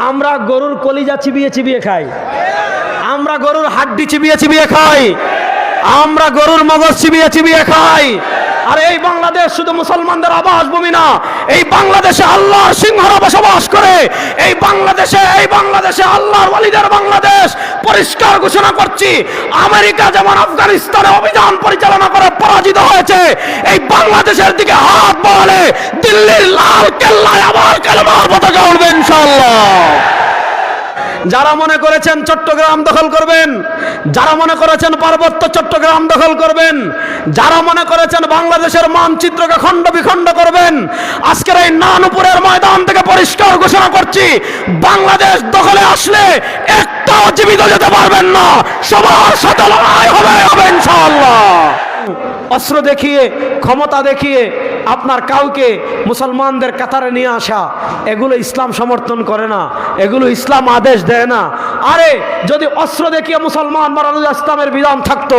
আমরা গরুর কলিজা চিবিয়ে চিবিয়ে খাই, আমরা গরুর হাড্ডি চিবিয়ে চিবিয়ে খাই, আমরা গরুর মগজ চিবিয়ে চিবিয়ে খাই। আর এই বাংলাদেশ শুধু মুসলমানদের আবাসভূমি না, এই বাংলাদেশে আল্লাহর সিংহরা বসবাস করে। এই বাংলাদেশে আল্লাহর ওয়ালিদের বাংলাদেশ। পরিষ্কার ঘোষণা করছি, আমেরিকা যেমন আফগানিস্তানে অভিযান পরিচালনা করে পরাজিত হয়েছে, এই বাংলাদেশের দিকে হাত বাড়ালে দিল্লির লাল কেল্লায় আবার কালেমার পতাকা উড়বে ইনশাআল্লাহ। যারা মনে করেছেন চট্টগ্রাম দখল করবেন, যারা মনে করেছেন পার্বত্য চট্টগ্রাম দখল করবেন, যারা মনে করেছেন বাংলাদেশের মানচিত্রকে খণ্ড বিখণ্ড করবেন, আজকের এই নানুপুরের ময়দান থেকে পরিষ্কার ঘোষণা করছি, বাংলাদেশ দখলে আসলে একটাও জীবিত যেতে পারবেন না। সবার সাথে লড়াই হবে ইনশাআল্লাহ। অস্ত্র দেখিয়ে, ক্ষমতা দেখিয়ে আপনার কাউকে মুসলমানদের কাতারে নিয়ে আসা, এগুলো ইসলাম সমর্থন করে না, এগুলো ইসলাম আদেশ দেয় না। আরে যদি অস্ত্র দেখিয়ে মুসলমান বানানোর ইসলামের বিধান থাকতো,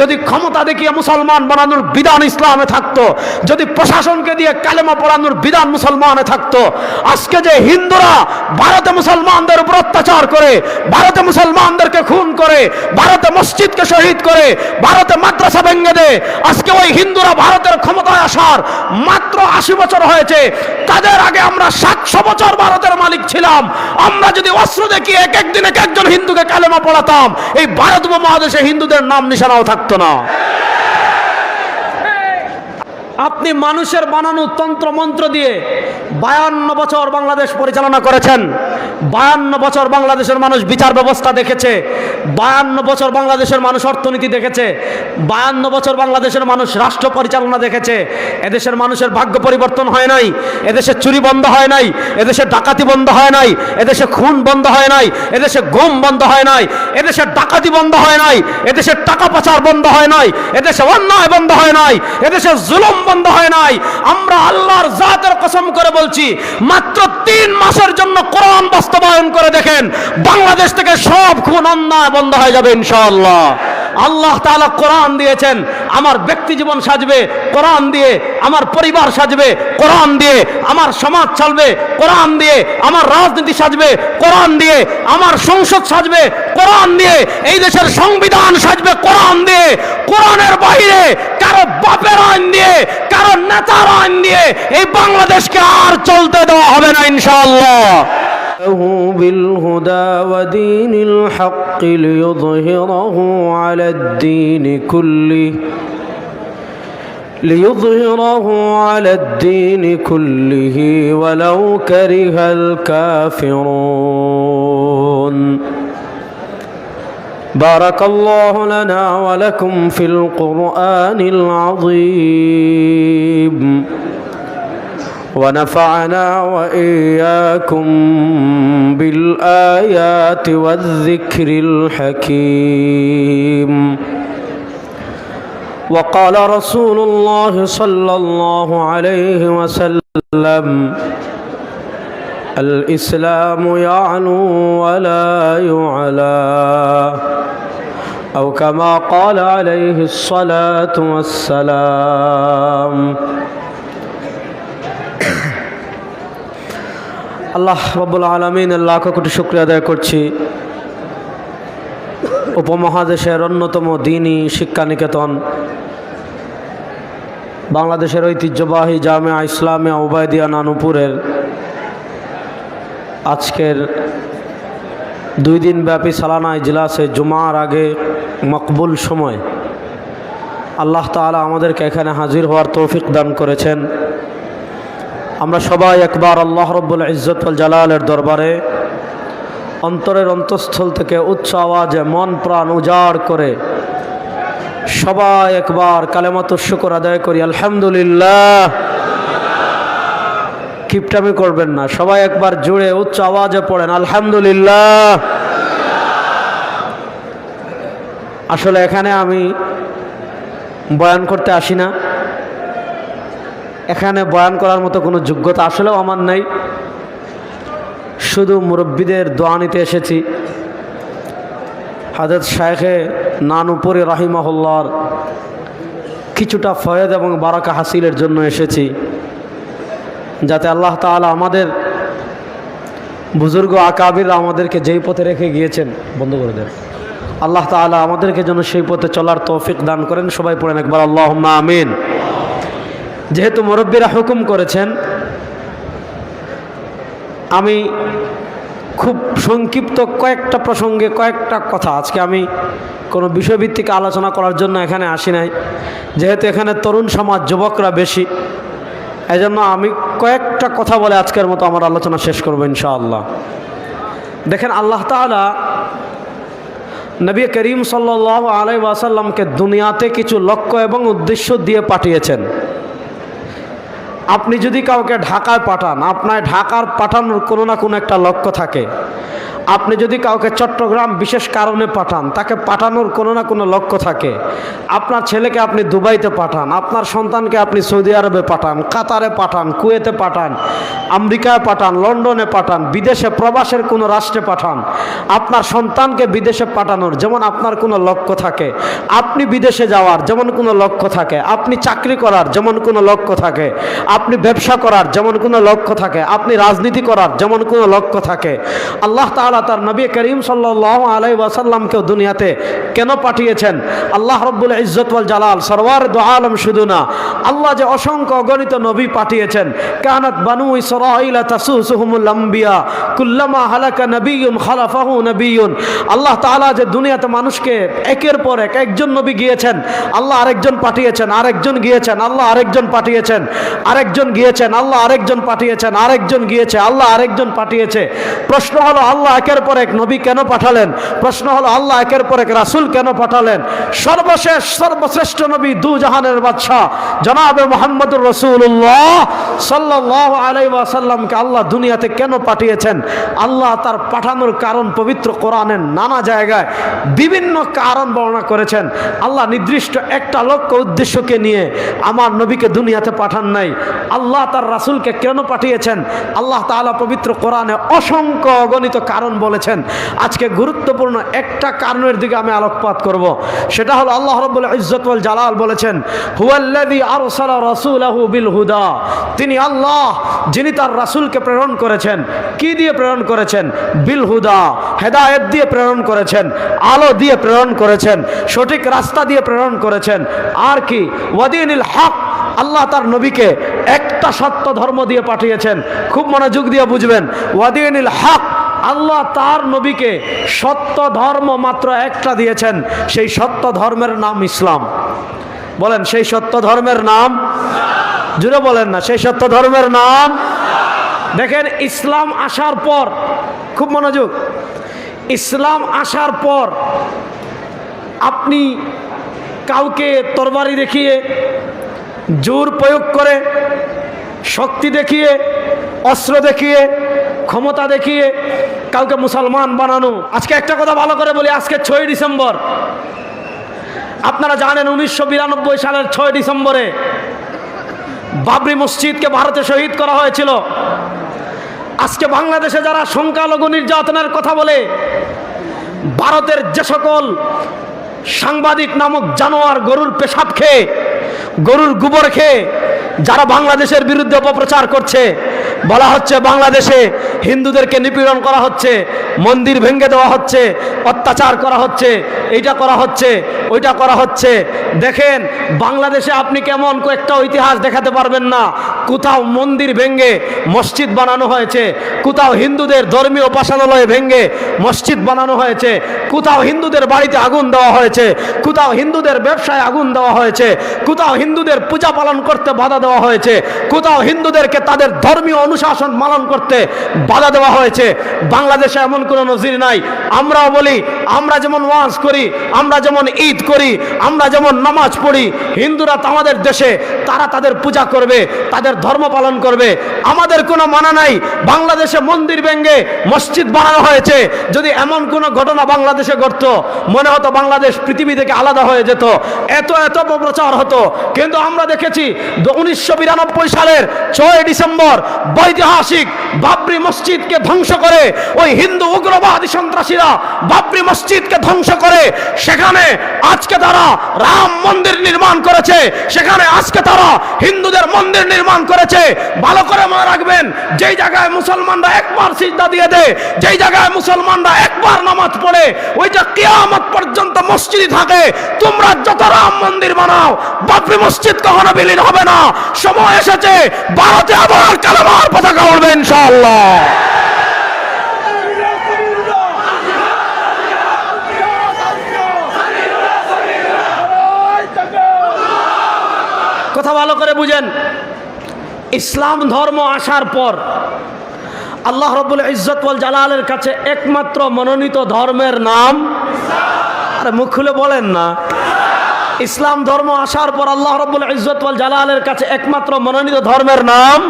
যদি ক্ষমতা দেখিয়ে মুসলমান বানানোর বিধান ইসলামে থাকতো, যদি প্রশাসনকে দিয়ে কালেমা পড়ানোর বিধান মুসলমানে থাকতো, আজকে যে হিন্দুরা ভারতে মুসলমানদের উপর অত্যাচার করে, ভারতে মুসলমানদেরকে খুন করে, ভারতে মসজিদকে শহীদ করে, ভারতে মাদ্রাসা ভেঙে দেয়, আজকে ওই হিন্দুরা ভারতের ক্ষমতায় আসার মাত্র 80 বছর হয়েছে, তাদের আগে আমরা 700 বছর ভারতের মালিক ছিলাম। আমরা যদি অস্ত্র দেখিয়ে এক একদিন এক একজন হিন্দুকে কালেমা পড়াতাম, এই ভারত উপমহাদেশে হিন্দুদের নাম নিশানাও থাকতো না। আপনি মানুষের বানানো তন্ত্র মন্ত্র দিয়ে 52 বছর বাংলাদেশ পরিচালনা করেছেন। 52 বছর বাংলাদেশের মানুষ বিচার ব্যবস্থা দেখেছে, 52 বছর বাংলাদেশের মানুষ অর্থনীতি দেখেছে, 52 বছর বাংলাদেশের মানুষ রাষ্ট্র পরিচালনা দেখেছে। এদেশের মানুষের ভাগ্য পরিবর্তন হয় নাই, এদেশে চুরি বন্ধ হয় নাই, এদেশে ডাকাতি বন্ধ হয় নাই, এদেশে খুন বন্ধ হয় নাই, এদেশে গুম বন্ধ হয় নাই, এদেশে ডাকাতি বন্ধ হয় নাই, এদেশে টাকা পাচার বন্ধ হয় নাই, এদেশে অন্যায় বন্ধ হয় নাই, এদেশে জুলুম বন্ধ হয় নাই। আমরা আল্লাহর জাতের কসম করে বলছি, মাত্র 3 মাসের জন্য কোরআন বাস্তবায়ন করে দেখেন, বাংলাদেশ থেকে সব খুন অন্যায় বন্ধ হয়ে যাবে ইনশাআল্লাহ। আল্লাহ তাআলা কোরআন দিয়েছেন, আমার ব্যক্তি জীবন সাজবে কোরআন দিয়ে, আমার পরিবার সাজবে কোরআন দিয়ে, আমার সমাজ চলবে কোরআন দিয়ে, আমার রাজনীতি সাজবে কোরআন দিয়ে, আমার সংসদ সাজবে কোরআন দিয়ে, এই দেশের সংবিধান সাজবে কোরআন দিয়ে। কোরআনের বাইরে কারো বাপের আইন দিয়ে, কারো নেতার আইন দিয়ে এই বাংলাদেশকে আর চলতে দেওয়া হবে না ইনশাআল্লাহ। بالهدى ودين الحق ليظهره على الدين كله ولو كره الكافرون. بارك الله لنا ولكم في القرآن العظيم، ونفعنا وإياكم بالآيات والذكر الحكيم. وقال رسول الله صلى الله عليه وسلم: الإسلام يعلو ولا يعلى، أو كما قال عليه الصلاة والسلام. আল্লাহ রব্বুল আলামিনের লাখ কোটি শুকরিয়া আদায় করছি, উপমহাদেশের অন্যতম দ্বীনি শিক্ষানিকেতন বাংলাদেশের ঐতিহ্যবাহী জামিয়া ইসলামিয়া উবাইদিয়া নানুপুরের আজকের 2 দিন ব্যাপী সালানা ইজলাসে জুমার আগে মকবুল সময় আল্লাহ তাআলা আমাদেরকে এখানে হাজির হওয়ার তৌফিক দান করেছেন। আমরা সবাই একবার আল্লাহ রব্বুল ইজ্জত ওয়াল জালালের দরবারে অন্তরের অন্তঃস্থল থেকে উচ্চ আওয়াজে মন প্রাণ উজাড় করে সবাই একবার কালেমাতুশ শুকর আদায় করি, আলহামদুলিল্লাহ। কিপটামি করবেন না, সবাই একবার জুড়ে উচ্চ আওয়াজে পড়েন আলহামদুলিল্লাহ। আসলে এখানে আমি বয়ান করতে আসি না, এখানে বয়ান করার মতো কোনো যোগ্যতা আসলেও আমার নাই, শুধু মুরব্বীদের দোয়া নিতে এসেছি। হযরত শায়েখে নানুপুরি রাহিমাহুল্লাহর কিছুটা ফয়েদ এবং বারাকা হাসিলের জন্য এসেছি, যাতে আল্লাহ তাআলা আমাদের বুজুর্গ আকাবিররা আমাদেরকে যেই পথে রেখে গিয়েছেন, বন্ধ করে দেন, আল্লাহ তাআলা আমাদেরকে যেন সেই পথে চলার তৌফিক দান করেন। সবাই পড়েন একবার আল্লাহুম্মা আমিন। যেহেতু মুরব্বীরা হুকুম করেছেন, আমি খুব সংক্ষিপ্ত কয়েকটা প্রসঙ্গে কয়েকটা কথা, আজকে আমি কোনো বিষয়ভিত্তিক আলোচনা করার জন্য এখানে আসি নাই। যেহেতু এখানে তরুণ সমাজ, যুবকরা বেশি, এই জন্য আমি কয়েকটা কথা বলে আজকের মতো আমার আলোচনা শেষ করবো ইনশাআল্লাহ। দেখেন, আল্লাহ তাআলা নবী করিম সাল্লাল্লাহু আলাইহি ওয়াসাল্লামকে দুনিয়াতে কিছু লক্ষ্য এবং উদ্দেশ্য দিয়ে পাঠিয়েছেন। আপনি যদি কাউকে ঢাকায় পাঠান, আপনার ঢাকার পাঠানোর কোনো না কোনো একটা লক্ষ্য থাকে। আপনি যদি কাউকে চট্টগ্রাম বিশেষ কারণে পাঠান, তাকে পাঠানোর কোনো না কোনো লক্ষ্য থাকে। আপনার ছেলেকে আপনি দুবাইতে পাঠান, আপনার সন্তানকে আপনি সৌদি আরবে পাঠান, কাতারে পাঠান, কুয়েতে পাঠান, আমেরিকায় পাঠান, লন্ডনে পাঠান, বিদেশে প্রবাসের কোনো রাষ্ট্রে পাঠান। আপনার সন্তানকে বিদেশে পাঠানোর যেমন আপনার কোনো লক্ষ্য থাকে, আপনি বিদেশে যাওয়ার যেমন কোনো লক্ষ্য থাকে, আপনি চাকরি করার যেমন কোনো লক্ষ্য থাকে, আপনি ব্যবসা করার যেমন কোনো লক্ষ্য থাকে, আপনি রাজনীতি করার যেমন কোনো লক্ষ্য থাকে, আল্লাহ তাআলা তার নবী করিম সাল্লাল্লাহু আলাইহি ওয়াসাল্লামকে দুনিয়াতে কেন পাঠিয়েছেন? আল্লাহ রাব্বুল ইজ্জত ওয়াল জালাল সরওয়ার দু আলম শুধু না, আল্লাহ যে অসংখ্য অগণিত নবী পাঠিয়েছেন। কানাত বানু ইসরাঈলা তাসুসুহুমুল আম্বিয়া কুল্লামা হালাকা নবিয়্যুন খালাফাহু নবিয়্যুন। আল্লাহ তাআলা যে দুনিয়াতে মানুষকে একের পর এক, একজন নবী গিয়েছেন, আল্লাহ আরেকজন পাঠিয়েছেন, আরেকজন গিয়েছেন, আল্লাহ আরেকজন পাঠিয়েছেন, আরেকজন গিয়েছেন, আল্লাহ আরেকজন পাঠিয়েছেন, আরেকজন গিয়েছে, আল্লাহ আরেকজন পাঠিয়েছে। প্রশ্ন হলো, আল্লাহ একের পর এক নবী কেন পাঠালেন? প্রশ্ন হলো, আল্লাহ একের পর এক রাসূল কেন পাঠালেন? সর্বশেষ সর্বশ্রেষ্ঠ নবী, দু জাহানের বাদশা জনাবে মুহাম্মদুর রাসূলুল্লাহ সাল্লাল্লাহু আলাইহি ওয়াসাল্লামকে আল্লাহ দুনিয়াতে কেন পাঠিয়েছেন? আল্লাহ তার পাঠানোর কারণ পবিত্র কোরআনের নানা জায়গায় বিভিন্ন কারণ বর্ণনা করেছেন। আল্লাহ নির্দিষ্ট একটা লক্ষ্য উদ্দেশ্যকে নিয়ে আমার নবীকে দুনিয়াতে পাঠান নাই। আল্লাহ তার রাসূলকে কেন পাঠিয়েছেন? আল্লাহ তাআলা পবিত্র কোরআনে অসংখ্য অগণিত কারণ বলেছেন। আজকে গুরুত্বপূর্ণ একটা কারণের দিকে আমি আলোকপাত করব। সেটা হলো, আল্লাহ রাব্বুল ইজ্জত ওয়াল জালাল বলেছেন, হুয়াল্লাযী আরসালা রাসূলাহু বিল হুদা। তিনি আল্লাহ, যিনি তার রাসূলকে প্রেরণ করেছেন। কি দিয়ে প্রেরণ করেছেন? বিল হুদা, হেদায়েত দিয়ে প্রেরণ করেছেন, আলো দিয়ে প্রেরণ করেছেন, সঠিক রাস্তা দিয়ে প্রেরণ করেছেন। আর কি? ওয়াদিনিল হক। আল্লাহ তার নবীকে একটা সত্য ধর্ম দিয়ে পাঠিয়েছেন। খুব মনোযোগ দিয়ে বুঝবেন, ওয়াদিনিল হক। আল্লাহ তার নবীকে সত্য ধর্ম মাত্র একটা দিয়েছেন, সেই সত্য ধর্মের নাম ইসলাম। বলেন, সেই সত্য ধর্মের নাম? জুড়ে বলেন না, সেই সত্য ধর্মের নাম। দেখেন, ইসলাম আসার পর, খুব মনোযোগ, ইসলাম আসার পর আপনি কাউকে তরবারি দেখিয়ে, জোর প্রয়োগ করে, শক্তি দেখিয়ে, অস্ত্র দেখিয়ে, ক্ষমতা দেখিয়ে কাউকে মুসলমান বানানো। আজকে একটা কথা ভালো করে বলি, আজকে 6 ডিসেম্বর। আপনারা জানেন 1992 সালের 6 ডিসেম্বরে বাবরি মসজিদকে ভারতে শহীদ করা হয়েছিল। আজকে বাংলাদেশে যারা সংখ্যালঘু নির্যাতনের কথা বলে, ভারতের যে সকল সাংবাদিক নামক জানোয়ার গরুর পেশাব খেয়ে, গরুর গোবর খেয়ে যারা বাংলাদেশের বিরুদ্ধে অপপ্রচার করছে, বলা হচ্ছে বাংলাদেশে হিন্দুদেরকে নিপীড়ন করা হচ্ছে, মন্দির ভেঙে দেওয়া হচ্ছে, অত্যাচার করা হচ্ছে, এইটা করা হচ্ছে, ওইটা করা হচ্ছে। দেখেন, বাংলাদেশে আপনি কেমন কয়েকটা ইতিহাস দেখাতে পারবেন না কোথাও মন্দির ভেঙে মসজিদ বানানো হয়েছে, কোথাও হিন্দুদের ধর্মীয় উপাসনালয় ভেঙে মসজিদ বানানো হয়েছে, কোথাও হিন্দুদের বাড়িতে আগুন দেওয়া হয়েছে, কোথাও হিন্দুদের ব্যবসায় আগুন দেওয়া হয়েছে, কোথাও হিন্দুদের পূজা পালন করতে বাধা দেওয়া হয়েছে, কোথাও হিন্দুদেরকে তাদের ধর্মীয় অনুশাসন পালন করতে বাধা দেওয়া হয়েছে। বাংলাদেশে এমন কোনো নজির নাই। আমরাও বলি, আমরা যেমন ওয়াজ করি, আমরা যেমন ঈদ করি, আমরা যেমন নামাজ পড়ি, হিন্দুরা আমাদের দেশে তারা তাদের পূজা করবে, তাদের ধর্ম পালন করবে, আমাদের কোনো মানা নাই। বাংলাদেশে মন্দির ভেঙে মসজিদ বানানো হয়েছে। যদি এমন কোনো ঘটনা বাংলাদেশে ঘটতো, মনে হতো বাংলাদেশ পৃথিবী থেকে আলাদা হয়ে যেত, এত এত প্রচার হতো। কিন্তু আমরা দেখেছি 1992 সালের 6 ডিসেম্বর ঐতিহাসিক বাবরি মসজিদকে ধ্বংস করে ওই হিন্দু উগ্রবাদী সন্ত্রাসীরা বাবরি মসজিদকে ধ্বংস করে সেখানে আজকে তারা রাম মন্দির নির্মাণ করেছে, সেখানে আজকে তারা হিন্দুদের মন্দির নির্মাণ করেছে। ভালো করে মনে রাখবেন, যেই জায়গায় মুসলমানরা একবার সিজদা দিয়ে দেয়, যেই জায়গায় মুসলমানরা একবার নামাজ পড়ে, ওইটা কিয়ামত পর্যন্ত মসজিদই থাকে। তোমরা যত রাম মন্দির বানাও, বাবরি মসজিদ কখনো বিলীন হবে না। সময় এসেছে ভারতে আবার কালেমার পতাকা উড়বে ইনশাআল্লাহ। কথা ভালো করে বুঝেন, ইসলাম ধর্ম আসার পর আল্লাহ রাব্বুল ইজ্জত ওয়াল জালালের কাছে একমাত্র মনোনীত ধর্মের নাম, আরে মুখ খুলে বলেন না, ইসলাম ধর্ম আসার পর আল্লাহ রাব্বুল ইজ্জত ওয়াল জালালের কাছে একমাত্র মনোনীত ধর্মের নাম।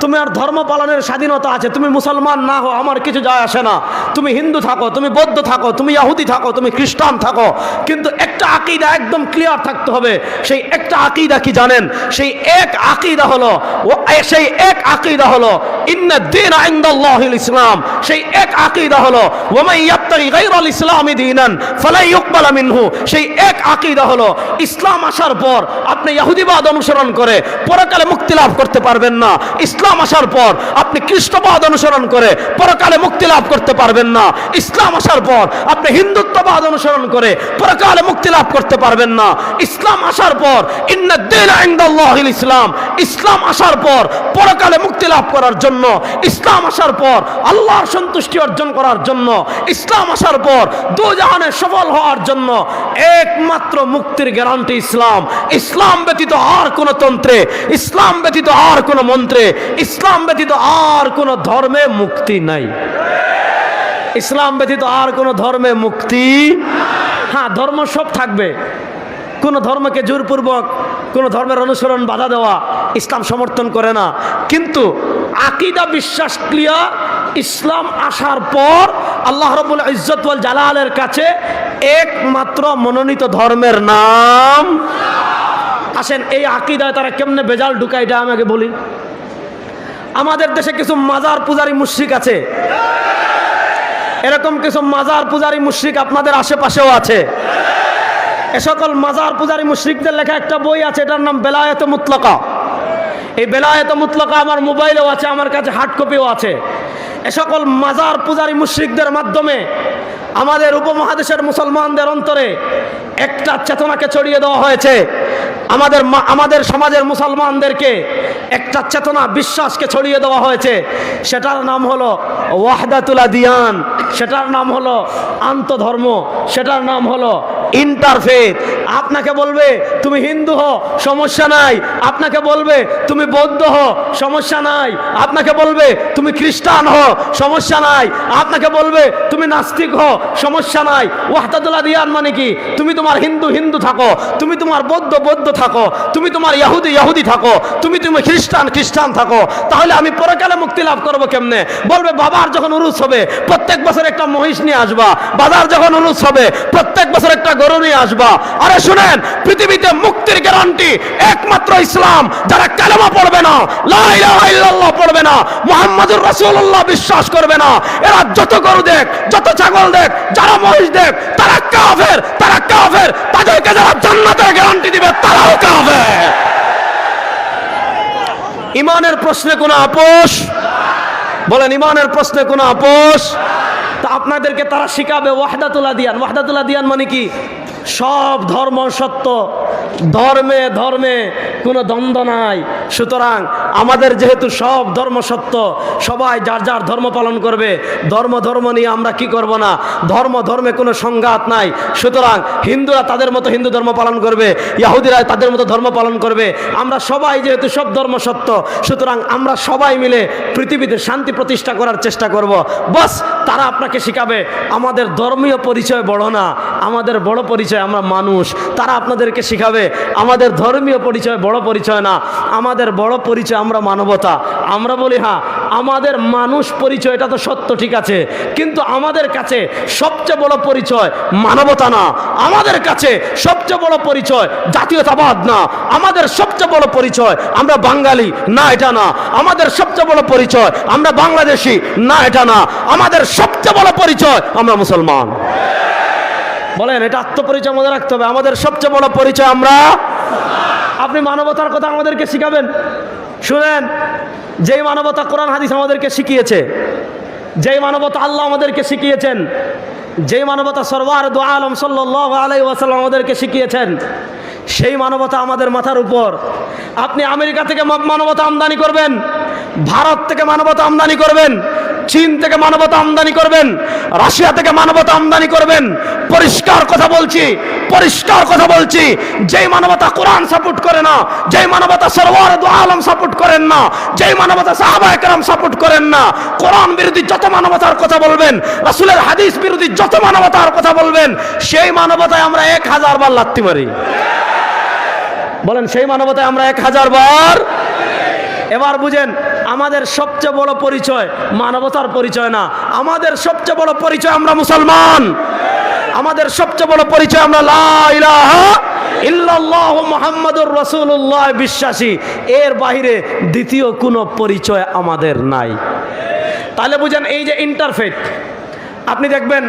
তুমি আর ধর্ম পালনের স্বাধীনতা আছে, তুমি মুসলমান না হও আমার কিছু যায় আসে না, তুমি হিন্দু থাকো, তুমি বৌদ্ধ থাকো, তুমি ইহুদি থাকো, তুমি খ্রিস্টান থাকো, কিন্তু একটা আকীদা একদম ক্লিয়ার থাকতে হবে। সেই একটা আকীদা কি জানেন? সেই এক আকীদা হলো ইন্নাদ-দীনা ইনদাল্লাহিল ইসলাম। সেই এক আকীদা হলো ওয়া মান ইয়াবতাগি গায়রাল ইসলামি দীনান ফালা ইউকবালা মিনহু। সেই এক আকীদা হলো ইসলাম আসার পর আপনি ইহুদিবাদ অনুসরণ করে পরকালে মুক্তি লাভ করতে পারবেন না। ইসলাম আসার পর আপনি খ্রিস্টবাদ অনুসরণ করে পরকালে মুক্তি লাভ করতে পারবেন না। ইসলাম আসার পর আপনি হিন্দুত্ববাদ অনুসরণ করে পরকালে মুক্তি লাভ করতে পারবেন না। ইসলাম আসার পর ইন্নাদ-দীনা ইনদাল্লাহিল ইসলাম। ইসলাম আসার পর পরকালে মুক্তি লাভ করার জন্য, ইসলাম আসার পর আল্লাহর সন্তুষ্টি অর্জন করার জন্য, ইসলাম আসার পর দুজাহানে সফল হওয়ার জন্য একমাত্র মুক্তির গ্যারান্টি ইসলাম। ইসলাম ব্যতীত আর কোন তন্ত্রে, ইসলাম ব্যতীত আর কোন মন্ত্রে, ইসলাম ব্যতীত আর কোন ধর্মে মুক্তি নাই। ইসলাম ব্যতীত আর কোন ধর্মে মুক্তি, হ্যাঁ ধর্ম সব থাকবে, কোন ধর্মকে জোরপূর্বক কোন ধর্মের অনুসরণ বাধা দেওয়া ইসলাম সমর্থন করে না। কিন্তু আকীদা বিশ্বাস ক্লিয়ার, ইসলাম আসার পর আল্লাহ রাব্বুল ইজ্জত ওয়াল জালালের কাছে একমাত্র মনোনীত ধর্মের নাম। আসেন এই আকীদায় তারা কেমনে বেজাল ঢুকায় এটা আমাকে বলি। আমাদের দেশে কিছু মাজার পূজারী মুশরিক আছে, এরকম কিছু মাজার পূজারী মুশরিক আপনাদের আশেপাশেও আছে। এ সকল মাজার পূজারী মুশরিকদের লেখা একটা বই আছে, এটার নাম বেলায়েতে মুতলাকা। এই বেলায়েতে মুতলাকা আমার মোবাইলেও আছে, আমার কাছে হার্ড কপিও আছে। এ সকল মাজার পূজারী মুশরিকদের মাধ্যমে আমাদের উপমহাদেশের মুসলমানদের অন্তরে একটা চেতনাকে ছড়িয়ে দেওয়া হয়েছে। আমাদের সমাজের মুসলমানদেরকে একটা চেতনা বিশ্বাসকে ছড়িয়ে দেওয়া হয়েছে। সেটার নাম হলো ওয়াহদাতুল আদিয়ান, সেটার নাম হলো আন্তধর্ম, সেটার নাম হলো ইন্টারফেথ। আপনাকে বলবে তুমি হিন্দু হও, সমস্যা নাই। আপনাকে বলবে তুমি বৌদ্ধ হও, সমস্যা নাই। আপনাকে বলবে তুমি খ্রিস্টান হও, সমস্যা নাই। আপনাকে বলবে তুমি নাস্তিক হও, সমস্যা নাই। ওয়াহদাতুল আদিয়ান মানে কি? তুমি তোমার হিন্দু থাকো, তুমি তোমার বৌদ্ধ থাকো, তুমি তোমার ইহুদি থাকো, তুমি খ্রিস্টান থাকো। তাহলে আমি পরকালে মুক্তি লাভ করবো কেমনে? বলবে বাবার যখন উরুস হবে প্রত্যেক বছর একটা মহিষ নিয়ে আসবা, বাজার যখন উরুস হবে প্রত্যেক বছর একটা গরু নিয়ে আসবা। আরে শুনেন, পৃথিবীতে মুক্তির গ্যারান্টি একমাত্র ইসলাম। যারা কালেমা পড়বে না, লা ইলাহা ইল্লাল্লাহ পড়বে না, মুহাম্মাদুর রাসূলুল্লাহ বিশ্বাস করবে না, এরা যত গরু দেখ, যত ছাগল দেখ, যারা মহিষ দেখ, তারা কাফের। তাদেরকে যারা জান্নাতের গ্যারান্টি দিবে তারাও কাফের। ইমানের প্রশ্নে কোনো আপোষ? বলেন ইমানের প্রশ্নে কোনো আপোষ? তা আপনাদেরকে তারা শিখাবে ওয়াহদাতুল আদিয়ান। ওয়াহদাতুল আদিয়ান মানে কি? সব ধর্ম সত্য, ধর্মে কোনো দ্বন্দ্ব নাই। সুতরাং আমাদের যেহেতু সব ধর্ম সত্য, সবাই যার যার ধর্ম পালন করবে। ধর্ম নিয়ে আমরা কি করব না, ধর্মে কোনো সংঘাত নাই। সুতরাং হিন্দুরা তাদের মতো হিন্দু ধর্ম পালন করবে, ইহুদিরা তাদের মতো ধর্ম পালন করবে। আমরা সবাই যেহেতু সব ধর্ম সত্য, সুতরাং আমরা সবাই মিলে পৃথিবীতে শান্তি প্রতিষ্ঠা করার চেষ্টা করব। বাস তারা আপনাকে শিখাবে আমাদের ধর্মীয় পরিচয় বড় না, আমাদের বড় পরিচয় আমরা মানুষ। তারা আপনাদেরকে শিখাবে আমাদের ধর্মীয় পরিচয় বড় পরিচয় না, আমাদের বড় পরিচয় আমরা মানবতা। আমরা বলি হ্যাঁ আমাদের মানুষ পরিচয়, এটা তো সত্য, ঠিক আছে, কিন্তু আমাদের কাছে সবচেয়ে বড় পরিচয় মানবতা না, আমাদের কাছে সবচেয়ে বড় পরিচয় জাতীয়তাবাদ না, আমাদের সবচেয়ে বড় পরিচয় আমরা বাঙালি না, এটা না, আমাদের সবচেয়ে বড় পরিচয় আমরা বাংলাদেশি না, এটা না, আমাদের সবচেয়ে বড় পরিচয় আমরা মুসলমান। বলেন এটা আত্মপরিচয় মনে রাখতে হবে, আমাদের সবচেয়ে বড় পরিচয় আমরা। আপনি মানবতার কথা আমাদেরকে শিখাবেন? শুনেন, যেই মানবতা কোরআন হাদিস আমাদেরকে শিখিয়েছে, যেই মানবতা আল্লাহ আমাদেরকে শিখিয়েছেন, যেই মানবতা সরওয়ার দু আলম সাল্লাল্লাহু আলাইহি ওয়াসাল্লাম আমাদেরকে শিখিয়েছেন, সেই মানবতা আমাদের মাথার উপর। আপনি আমেরিকা থেকে মানবতা আমদানি করবেন, ভারত থেকে মানবতা আমদানি করবেন, চীন থেকে মানবতা আমদানি করবেন, রাশিয়া থেকে মানবতা আমদানি করবেন, পরিষ্কার কথা বলছি, পরিষ্কার কথা বলছি, যেই মানবতা কোরআন সাপোর্ট করে না, যেই মানবতা সরওয়ার দু আলম সাপোর্ট করেন না, যেই মানবতা সাহাবায়ে কেরাম সাপোর্ট করেন না, কোরআন বিরোধী যত মানবতার কথা বলবেন, রাসূলের হাদিস বিরোধী যত মানবতার কথা বলবেন, সেই মানবতায় আমরা 1000 বার লাথি মারি। বলেন, সেই মানবতায় আমরা 1000 বার। এবার বুঝেন, আমাদের সবচেয়ে বড় পরিচয় মানবতার পরিচয় না, আমাদের সবচেয়ে বড় পরিচয় আমরা মুসলমান, আমাদের সবচেয়ে বড় পরিচয় আমরা লা ইলাহা ইল্লাল্লাহু মুহাম্মাদুর রাসূলুল্লাহ বিশ্বাসী। এর বাইরে দ্বিতীয় কোনো পরিচয় আমাদের নাই। তাহলে বুঝেন, এই যে ইন্টারফেথ, আপনি দেখবেন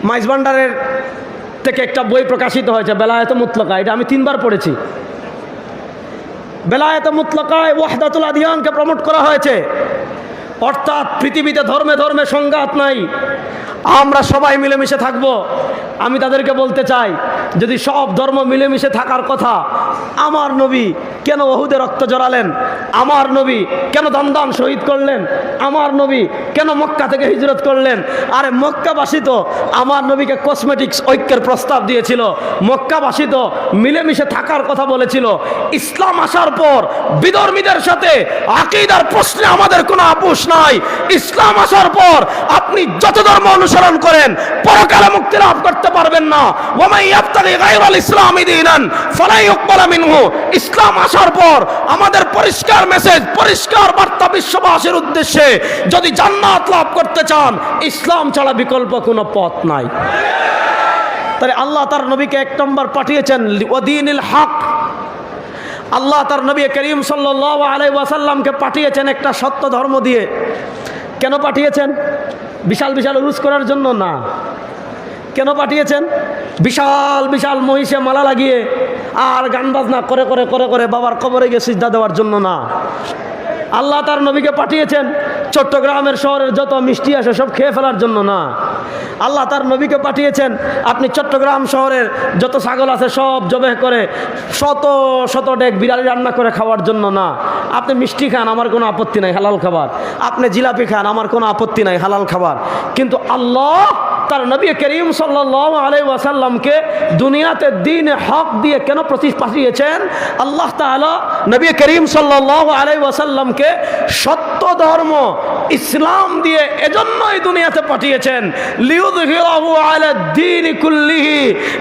মাইজ ভান্ডারের থেকে একটা বই প্রকাশিত হয়েছে, বেলায়েত মুতলাকা, এটা আমি 3 বার পড়েছি। বেলায়েত মুতলাকায় ওয়াহদাতুল আদিয়ানকে প্রমোট করা হয়েছে, অর্থাৎ পৃথিবীতে ধর্মে ধর্মে সংঘাত নাই, আমরা সবাই মিলেমিশে থাকব। আমি তাদেরকে বলতে চাই, যদি সব ধর্ম মিলেমিশে থাকার কথা, আমার নবী কেন উহুদে রক্ত জড়ালেন? আমার নবী কেন দান শহীদ করলেন? আমার নবী কেন মক্কা থেকে হিজরত করলেন? আরে মক্কাবাসী তো আমার নবীকে কসমেটিক্স ঐক্যের প্রস্তাব দিয়েছিল, মক্কাবাসী তো মিলেমিশে থাকার কথা বলেছিল। ইসলাম আসার পর বিধর্মীদের সাথে আকীদার প্রশ্নে আমাদের কোনো আপোষ নাই। ইসলাম আসার পর আপনি যত ধর্ম অনুসরণ করেন পরকালে মুক্তি লাভ করতে পারবেন না। ওয়ামাই ইয়াবতাগি গায়রাল ইসলামি দীনান ফালা ইউকবালা মিনহু। ইসলাম আসার পর আমাদের পরিষ্কার মেসেজ, পরিষ্কার বার্তা বিশ্ববাসীর উদ্দেশ্যে, যদি জান্নাত লাভ করতে চান ইসলাম ছাড়া বিকল্প কোনো পথ নাই। তাহলে আল্লাহ তার নবীকে 1 নম্বর পাঠিয়েছেন ওয়াদিনিল হক। আল্লাহ তার নবী করিম সাল্লাল্লাহু আলাইহি ওয়াসাল্লামকে পাঠিয়েছেন একটা সত্য ধর্ম দিয়ে। কেন পাঠিয়েছেন? বিশাল বিশাল উরুস করার জন্য না। কেন পাঠিয়েছেন? বিশাল বিশাল মহিষে মালা লাগিয়ে আর গান বাজনা করে করে করে করে বাবার কবরে গিয়ে সিজদা দেওয়ার জন্য না। আল্লাহ তার নবীকে পাঠিয়েছেন চট্টগ্রামের শহরের যত মিষ্টি আসে সব খেয়ে ফেলার জন্য না। আল্লাহ তার নবীকে পাঠিয়েছেন আপনি চট্টগ্রাম শহরের যত ছাগল আছে সব জবেহ করে শত শত ডেক বিরিয়ানি রান্না করে খাওয়ার জন্য না। আপনি মিষ্টি খান, আমার কোনো আপত্তি নাই, হালাল খাবার। আপনি জিলাপি খান, আমার কোনো আপত্তি নাই, হালাল খাবার। কিন্তু আল্লাহ তার নবী করিম সাল্লাল্লাহু আলাইহি ওয়াসাল্লামকে দুনিয়াতে দ্বীন হক দিয়ে কেন পাঠিয়েছেন? আল্লাহ তাআলা নবী করিম সাল্লাল্লাহু আলাইহি ওয়াসাল্লামকে সত্য ধর্ম ইসলাম দিয়ে এজন্যই দুনিয়াতে পাঠিয়েছেন, লিউযহিরাহু আলা দ্বীনি কুল্লিহি,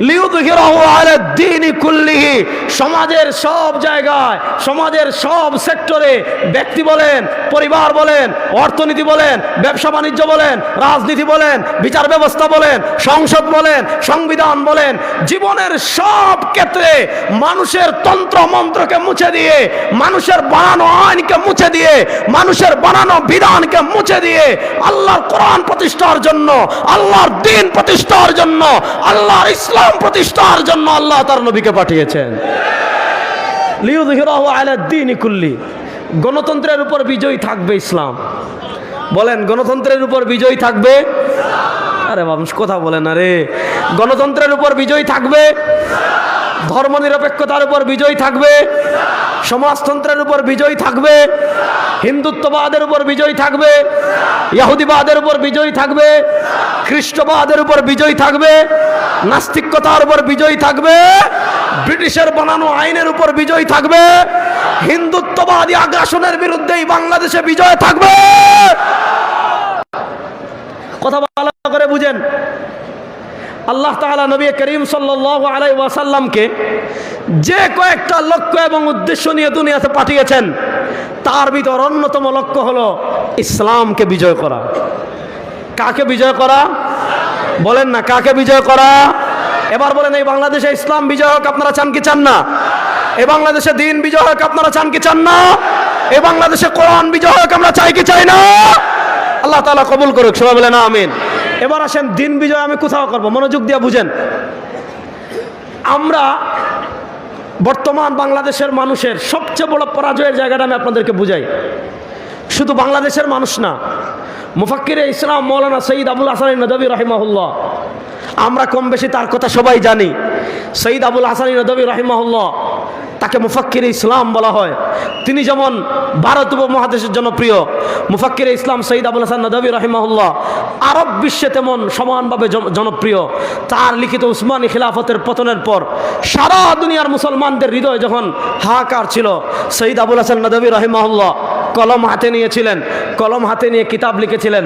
লিউযহিরাহু আলা দ্বীনি কুল্লিহি। সমাজের সব জায়গায়, সমাজের সব সেক্টরে, ব্যক্তি বলেন, পরিবার বলেন, অর্থনীতি বলেন, ব্যবসা বাণিজ্য বলেন, রাজনীতি বলেন, বিচার ব্যবস্থা বলেন, সংসদ বলেন, সংবিধান বলেন, জীবনের সব ক্ষেত্রে মানুষের তন্ত্র মন্ত্রকে মুছে দিয়ে, মানুষের বানানো আইনকে মুছে দিয়ে, মানুষের বানানো বিধানকে মুছে দিয়ে আল্লাহর কোরআন প্রতিষ্ঠার জন্য, আল্লাহর দ্বীন প্রতিষ্ঠার জন্য, আল্লাহর ইসলাম প্রতিষ্ঠার জন্য আল্লাহ তার নবীকে পাঠিয়েছেন। লিউযহিরাহু আলা দ্বীনি কুল্লি। গণতন্ত্রের উপর বিজয়ী থাকবে ইসলাম। বলেন, গণতন্ত্রের উপর বিজয়ী থাকবে? আরে মানুষ কথা বলে না রে। গণতন্ত্রের উপর বিজয়ী থাকবে, ধর্মনিরপেক্ষতার উপর বিজয়ী থাকবে, সমাজতন্ত্রের উপর বিজয়ী থাকবে, হিন্দুত্ববাদের উপর বিজয়ী থাকবে, ইহুদিবাদের উপর বিজয়ী থাকবে, খ্রিস্টবাদের উপর বিজয়ী থাকবে, নাস্তিকতার উপর বিজয়ী থাকবে, ব্রিটিশের বানানো আইনের উপর বিজয়ী থাকবে, হিন্দুত্ববাদী আগ্রাসনের বিরুদ্ধেই বাংলাদেশে বিজয় থাকবে। কথা ভালো করে বুঝেন। আল্লাহ তাআলা নবী করিম সাল্লাল্লাহু আলাইহি ওয়াসাল্লামকে যে কয়েকটা লক্ষ্য এবং উদ্দেশ্য নিয়ে দুনিয়াতে পাঠিয়েছেন তার ভিতর অন্যতম লক্ষ্য হলো ইসলামকে বিজয় করা। কাকে বিজয় করা? বলেন না, কাকে বিজয় করা? এবার বলেন, এই বাংলাদেশে ইসলাম বিজয় হোক আপনারা চান কি চান না? এই বাংলাদেশে দ্বীন বিজয় হোক আপনারা চান কি চান না? এই বাংলাদেশে কোরআন বিজয় হোক আমরা চাই কি চাই না? আল্লাহ তাআলা কবুল করুক, সবাই বলেন আমিন। এবার আসেন, দ্বীন বিজয় আমি কোথাও করব, মনোযোগ দিয়ে বুঝেন। আমরা বর্তমান বাংলাদেশের মানুষের সবচেয়ে বড় পরাজয়ের জায়গাটা আমি আপনাদেরকে বুঝাই। শুধু বাংলাদেশের মানুষ না, মুফাক্কিরে ইসলাম মৌলানা সৈয়দ আবুল হাসান নদভী রাহিমাহুল্লাহ, আমরা কম বেশি তার কথা সবাই জানি। সৈয়দ আবুল হাসান নদভী রাহিমাহুল্লাহ, তাকে মুফাক্কিরে ইসলাম বলা হয়। তিনি যেমন ভারত উপমহাদেশের জনপ্রিয়, মুফাক্কিরে ইসলাম সৈয়দ আবুল হাসান নদভী রাহিমাহুল্লাহ আরব বিশ্বে তেমন সমানভাবে জনপ্রিয়। তার লিখিত উসমানী খিলাফতের পতনের পর সারা দুনিয়ার মুসলমানদের হৃদয় যখন হাহাকার ছিল, সৈয়দ আবুল হাসান নদভী রাহিমাহুল্লাহ কলম হাতে নিয়েছিলেন, কলম হাতে নিয়ে কিতাব লিখেছিলেন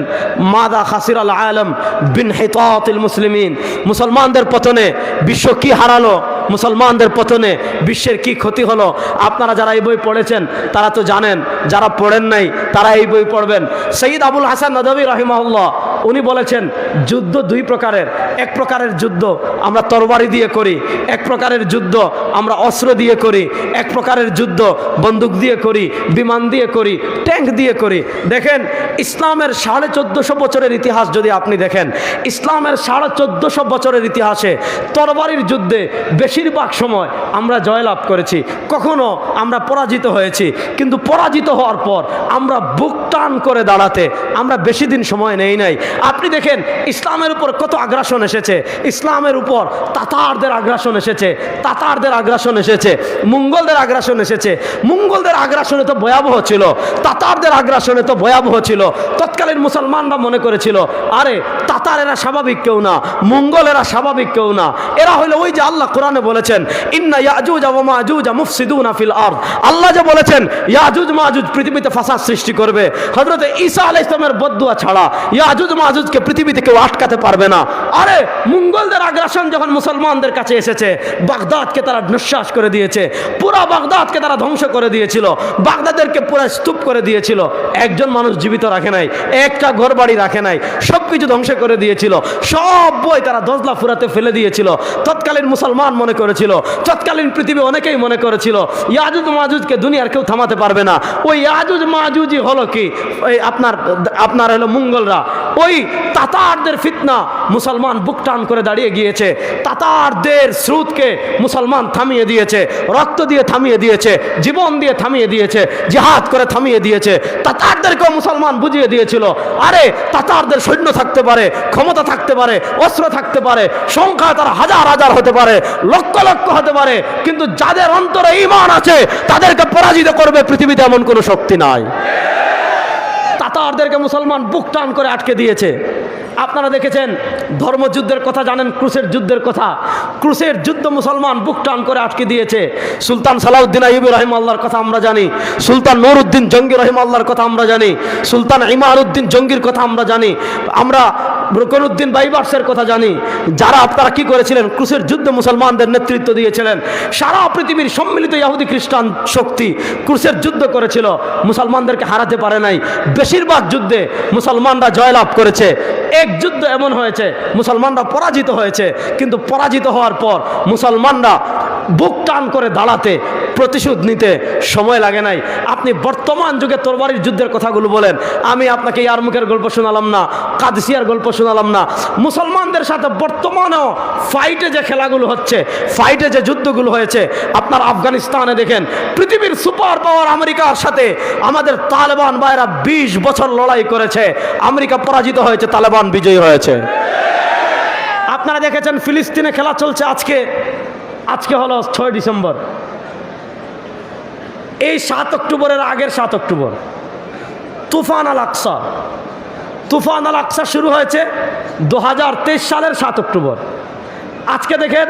মাদা খাসির আল আলম বিন হিতাতিল মুসলিমিন। মুসলমানদের পতনে বিশ্ব কি হারালো, মুসলমানদের পতনে বিশ্বের কি ক্ষতি হলো। আপনারা যারা এই বই পড়েছেন তারা তো জানেন, যারা পড়েন নাই তারা এই বই পড়বেন। সৈয়দ আবুল হাসান নদভী রাহিমাহুল্লাহ উনি বলেছেন যুদ্ধ দুই প্রকারের, এক প্রকারের যুদ্ধ আমরা তরবারি দিয়ে করি, এক প্রকারের যুদ্ধ আমরা অস্ত্র দিয়ে করি, এক প্রকারের যুদ্ধ বন্দুক দিয়ে করি, বিমান দিয়ে করি, ট্যাঙ্ক দিয়ে করি। দেখেন ইসলামের 1450 বছরের ইতিহাস যদি আপনি দেখেন, ইসলামের 1450 বছরের ইতিহাসে তরবারির যুদ্ধে বেশিরভাগ সময় আমরা জয়লাভ করেছি, কখনো আমরা পরাজিত হয়েছি। কিন্তু পরাজিত হওয়ার পর আমরা বুক টান করে দাঁড়াতে আমরা বেশি দিন সময় নেই নাই। আপনি দেখেন ইসলামের উপর কত আগ্রাসন এসেছে, ইসলামের উপর তাতারদের আগ্রাসন এসেছে, তাতারদের আগ্রাসন এসেছে, মঙ্গলদের আগ্রাসন এসেছে। মঙ্গলদের আগ্রাসনে তো ভয়াবহ ছিল, তাতারদের আগ্রাসনে তো ভয়াবহ ছিল। তৎকালীন মুসলমানরা মনে করেছিল আরে তাতার এরা স্বাভাবিক কেউ না, মঙ্গলেরা স্বাভাবিক কেউ না, এরা হইলো ওই যে আল্লাহ কোরআনে বলেছেন ইন্না ইয়াজুজ ওয়া মাজুজ মুফসিদুনা ফিল আরদ। আল্লাহ যে বলেছেন ইয়াজুজ মাজুজ পৃথিবীতে ফাসাদ সৃষ্টি করবে। হযরত ঈসা আলাইহিস সালামের বদদুয়া ছাড়া ইয়াজুজ মাজুজকে পৃথিবীতে কেউ আটকাতে পারবে না। আরে মঙ্গলদের আগ্রাসন যখন মুসলমানদের কাছে এসেছে, বাগদাদকে তারা নিঃশ্বাস করে দিয়েছে, পুরো বাগদাদকে তারা ধ্বংস করে দিয়েছিল, বাগদাদেরকে পুরো স্তূপ করে দিয়েছিল। একজন মানুষ জীবিত রাখে নাই, একটা ঘর বাড়ি রাখে নাই, সব কিছু ধ্বংস করে দিয়েছিল, সব বই তারা দজলা ফুরাতে ফেলে দিয়েছিল। তৎকালীন মুসলমান মনে করেছিল, তৎকালীন পৃথিবী অনেকেই মনে করেছিল ইয়াজুজ মাজুজকে দুনিয়ার কেউ থামাতে পারবে না। ওই ইয়াজুজ মাজুজই হলো কি ওই আপনার হলো মঙ্গলরা। ওই তাতারদের ফিতনা মুসলমান বুক টান করে দাঁড়িয়ে গিয়েছে, তাতারদের স্রোতকে মুসলমান থামিয়ে দিয়েছে, রক্ত দিয়ে থামিয়ে দিয়েছে, জীবন দিয়ে থামিয়ে দিয়েছে, জিহাদ করে থামিয়ে দিয়েছে। তাতারদেরকেও মুসলমান বুঝিয়ে দিয়েছিল আরে তাতারদের সৈন্য থাকতে পারে, ক্ষমতা থাকতে পারে, অস্ত্র থাকতে পারে, সংখ্যায় তারা হাজার হাজার হতে পারে, লক্ষ লক্ষ হতে পারে, কিন্তু যাদের অন্তরে ঈমান আছে তাদেরকে পরাজিত করবে পৃথিবীতে এমন কোনো শক্তি নাই। তাতারদেরকে মুসলমান বুক টান করে আটকে দিয়েছে। আপনারা দেখেছেন ধর্মযুদ্ধের কথা জানেন, ক্রুসের যুদ্ধের কথা, ক্রুসের যুদ্ধ মুসলমান বুক টান করে আটকে দিয়েছে। সুলতান সালাউদ্দিন আইয়ুবী রাহিমাহুল্লাহর কথা আমরা জানি, সুলতান নুরউদ্দিন জঙ্গি রাহিমাহুল্লাহর কথা আমরা জানি, সুলতান ইমারউদ্দিন জঙ্গির কথা আমরা জানি, আমরা রুকনুদ্দিন বাইবার্সের কথা জানি। যারা আপনারা কি করেছিলেন, ক্রুসের যুদ্ধে মুসলমানদের নেতৃত্ব দিয়েছিলেন। সারা পৃথিবীর সম্মিলিত ইহুদি খ্রিস্টান শক্তি ক্রুসের যুদ্ধ করেছিল, মুসলমানদেরকে হারাতে পারে নাই। বেশিরভাগ যুদ্ধে মুসলমানরা জয়লাভ করেছে। এক যুদ্ধ এমন হয়েছে মুসলমানরা পরাজিত হয়েছে, কিন্তু পরাজিত হওয়ার পর মুসলমানরা বুক টান করে দাঁড়াতে, প্রতিশোধ নিতে সময় লাগে নাই। আপনি বর্তমান যুগে তরবারির যুদ্ধের কথাগুলো বলেন, আমি আপনাকে ইয়ারমুকের গল্প শোনালাম না, কাদসিয়ার গল্প শোনালাম না। মুসলমানদের সাথে বর্তমানেও ফাইটে যে খেলাগুলো হচ্ছে, ফাইটে যে যুদ্ধগুলো হয়েছে, আপনার আফগানিস্তানে দেখেন পৃথিবীর সুপার পাওয়ার আমেরিকার সাথে আমাদের তালেবান ভাইরা 20 বছর লড়াই করেছে, আমেরিকা পরাজিত হয়েছে, তালেবান বিজয়ী হয়েছে। আপনারা দেখেছেন ফিলিস্তিনে খেলা চলছে আজকে হলো 6 ডিসেম্বর। এই 7 অক্টোবরের আগের 7 অক্টোবর তুফান আল আকসা, তুফান আল আকসা শুরু হয়েছে 2023 সালের 7 অক্টোবর। আজকে দেখেন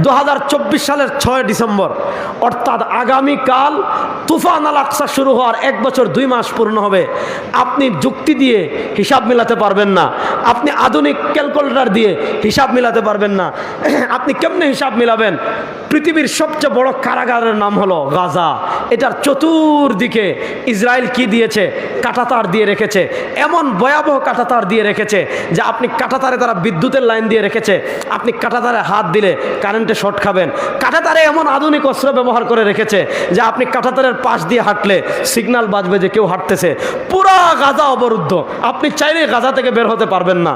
2024 সালের 6 ডিসেম্বর, অর্থাৎ আগামীকাল তুফান আল আকসা শুরু হওয়ার 1 বছর 2 মাস পূর্ণ হবে। আপনি যুক্তি দিয়ে হিসাব মিলাতে পারবেন না, আপনি আধুনিক ক্যালকুলেটর দিয়ে হিসাব মিলাতে পারবেন না। আপনি কেমনে হিসাব মিলাবেন? পৃথিবীর সবচেয়ে বড় কারাগারের নাম হলো গাজা। এটার চতুর্দিকে ইসরায়েল কি দিয়েছে? কাঁটাতার দিয়ে রেখেছে, এমন ভয়াবহ কাঁটাতার দিয়ে রেখেছে যে আপনি কাঁটাতারে তারা বিদ্যুতের লাইন দিয়ে রেখেছে, আপনি কাঁটাতারে হাত দিলে কারেন্টে শর্ট খাবেন। কাঁটাতারে এমন আধুনিক অস্ত্র ব্যবহার করে রেখেছে যে আপনি কাঁটাতারের পাশ দিয়ে হাঁটলে সিগন্যাল বাজবে যে কেউ হাঁটতেছে। পুরা গাজা অবরুদ্ধ, আপনি চাইলে গাজা থেকে বের হতে পারবেন না।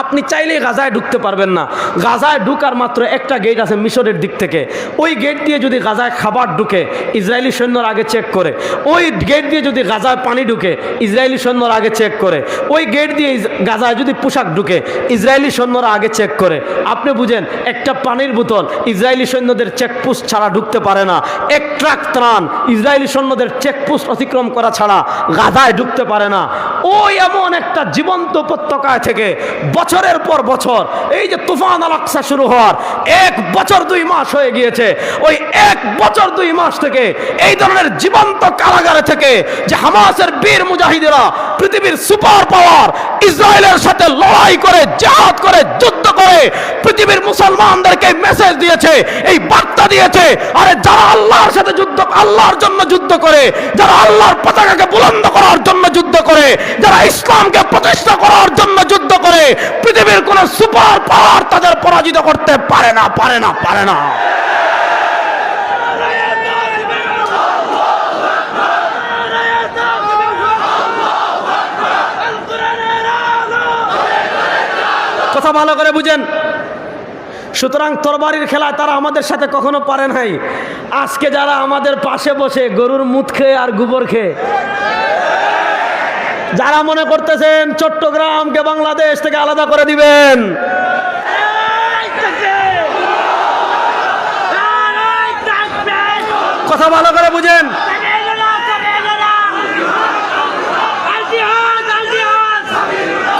আপনি চাইলেই গাজায় ঢুকতে পারবেন না। গাজায় ঢুকার মাত্র একটা গেট আছে মিশরের দিক থেকে, ওই গেট দিয়ে যদি গাজায় খাবার ঢুকে ইসরায়েলি সৈন্যরা আগে চেক করে, ওই গেট দিয়ে যদি গাজায় পানি ঢুকে ইসরায়েলি সৈন্যরা আগে চেক করে, ওই গেট দিয়ে গাজায় যদি পোশাক ঢুকে ইসরায়েলি সৈন্যরা আগে চেক করে। আপনি বুঝেন একটা পানির বোতল ইসরায়েলি সৈন্যদের চেকপোস্ট ছাড়া ঢুকতে পারে না, এক ট্রাক ত্রাণ ইসরায়েলি সৈন্যদের চেকপোস্ট অতিক্রম করা ছাড়া গাজায় ঢুকতে পারে না। ওই এমন একটা জীবন্ত উপত্যকায় থেকে বছরের পর বছর এই যে তুফান আল আকসা শুরু হওয়ার 1 বছর 2 মাস হয়ে গিয়েছে, ওই 1 বছর 2 মাস থেকে এই ধরনের জীবন্ত কারাগারে থেকে যে হামাসের বীর মুজাহিদেরা পৃথিবীর সুপার পাওয়ার ইসরায়েলের সাথে লড়াই করে জিহাদ করে যুদ্ধ করে পৃথিবীর মুসলমানদেরকে মেসেজ দিয়েছে, এই বার্তা দিয়েছে, আরে যারা আল্লাহর সাথে যুদ্ধ, আল্লাহর জন্য যুদ্ধ করে, যারা আল্লাহর পতাকাকে বুলন্দ করার জন্য যুদ্ধ করে, যারা ইসলামকে প্রতিষ্ঠা করার জন্য যুদ্ধ করে, পৃথিবীর কোন সুপার পাওয়ার তাদের পরাজিত করতে পারে না, পারে না, পারে না। কথা ভালো করে বুঝেন। সুতরাং তরবারির খেলায় তারা আমাদের সাথে কখনো পারে নাই। আজকে যারা আমাদের পাশে বসে গরুর মুত খেয়ে আর গোবর খেয়ে যারা মনে করতেছেন চট্টগ্রামকে বাংলাদেশ থেকে আলাদা করে দিবেন, কথা ভালো করে বুঝেন।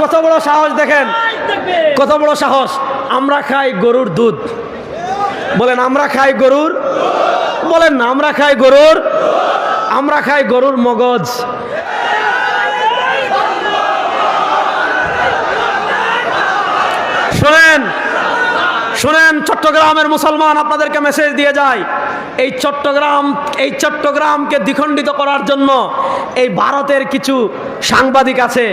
কত বড় সাহস দেখেন, কত বড় সাহস। আমরা খাই গরুর দুধ, বলেন আমরা খাই গরুর, বলেন না আমরা খাই গরুর, আমরা খাই গরুর মগজ। শুনেন শুনেন, চট্টগ্রামের মুসলমান আপনাদেরকে মেসেজ দিয়ে যায়, এই চট্টগ্রামকে দ্বিখণ্ডিত করার জন্য এই ভারতের কিছু সাংবাদিক আছে,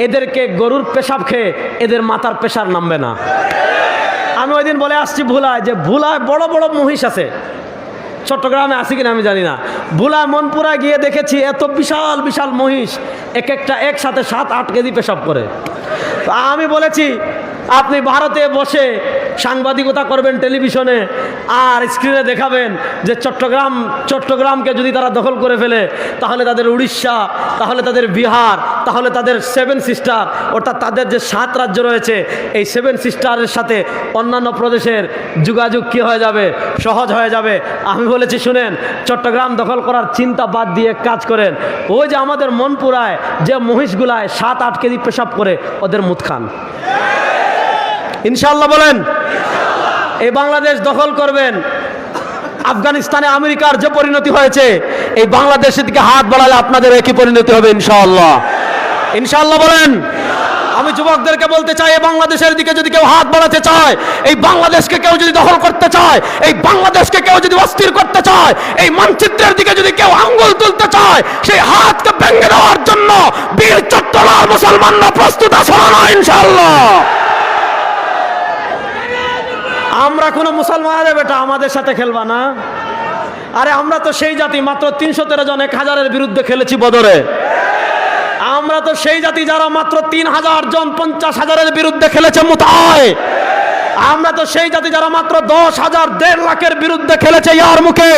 এদেরকে গরুর পেশাব খেয়ে এদের মাথার প্রেশার নামবে না। আমি ওই দিন বলে আসছি ভুলায়, যে ভুলায় বড় বড় মহিষ আছে, চট্টগ্রামে আছে কিনা আমি জানি না, ভুলায় মনপুরায় গিয়ে দেখেছি এত বিশাল বিশাল মহিষ এক একটা একসাথে 7-8 কেজি পেশাব করে। তো আমি বলেছি আপনি ভারতে বসে সাংবাদিকতা করবেন টেলিভিশনে আর স্ক্রিনে দেখাবেন যে চট্টগ্রামকে যদি তারা দখল করে ফেলে তাহলে তাদের উড়িষ্যা, তাহলে তাদের বিহার, তাহলে তাদের 7 সিস্টার, অর্থাৎ তাদের যে 7 রাজ্য রয়েছে এই 7 সিস্টারের সাথে অন্যান্য প্রদেশের যোগাযোগ কী হয়ে যাবে, সহজ হয়ে যাবে। আমি বলেছি শুনেন, চট্টগ্রাম দখল করার চিন্তা বাদ দিয়ে কাজ করেন, ওই যে আমাদের মনপুরায় যে মহিষগুলায় 7-8 কেজি পেশাব করে ওদের মুত খান ইনশাআল্লাহ। বলেন এই বাংলাদেশ দখল করবেন, আফগানিস্তানে আমেরিকার যে পরিণতি হয়েছে এই বাংলাদেশের দিকে হাত বাড়ালে আপনাদের একই পরিণতি হবে ইনশাআল্লাহ, ইনশাআল্লাহ। বলেন আমি যুবকদেরকে বলতে চাই, এই বাংলাদেশের দিকে যদি কেউ হাত বাড়াতে চায়, এই বাংলাদেশকে কেউ যদি দখল করতে চায়, এই বাংলাদেশকে কেউ যদি অস্থির করতে চায়, এই মানচিত্রের দিকে যদি কেউ আঙ্গুল তুলতে চায়, সেই হাতকে ভেঙে দেওয়ার জন্য বীর চট্টগ্রাম মুসলমানরা প্রস্তুত আছে না ইনশাআল্লাহ। আমরা কোনো মুসলমান, আরে বেটা আমাদের সাথে খেলবা না, আরে আমরা তো সেই জাতি মাত্র 313 জন 1000-এর বিরুদ্ধে খেলেছি বদরে। আমরা তো সেই জাতি যারা মাত্র 3000 জন 50,000-এর বিরুদ্ধে খেলেছে মুতায়। আমরা তো সেই জাতি যারা মাত্র 10,000 1.5 লাখের বিরুদ্ধে খেলেছে ইয়ারমুকে।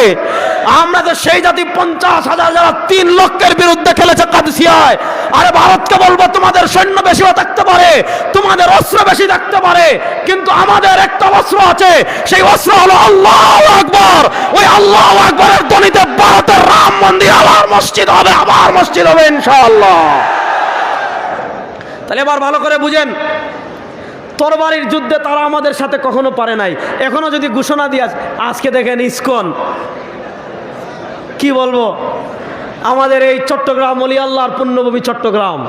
আমরা তো সেই জাতি 50,000 যারা 3 লক্ষের বিরুদ্ধে খেলেছে কাদসিয়ায়। আরে ভারতকে বলবো তোমাদের সৈন্য বেশিও থাকতে পারে, তোমাদের অস্ত্র বেশি থাকতে পারে, কিন্তু আমাদের একটা অস্ত্র আছে, সেই অস্ত্র হলো আল্লাহু আকবার। ওই আল্লাহু আকবারের ধ্বনিতে ভারতের রাম মন্দির আবার মসজিদ হবে, আবার মসজিদ হবে ইনশাআল্লাহ। তাহলে এবার ভালো করে বুঝেন, তরবারির যুদ্ধে তারা আমাদের সাথে কখনো পারে নাই। এখনো যদি ঘোষণা দিয়ে আজকে দেখেন ইসকন কি বলবো, আমাদের এই চট্টগ্রাম ওলি আল্লাহর পুণ্যভূমি চট্টগ্রাম,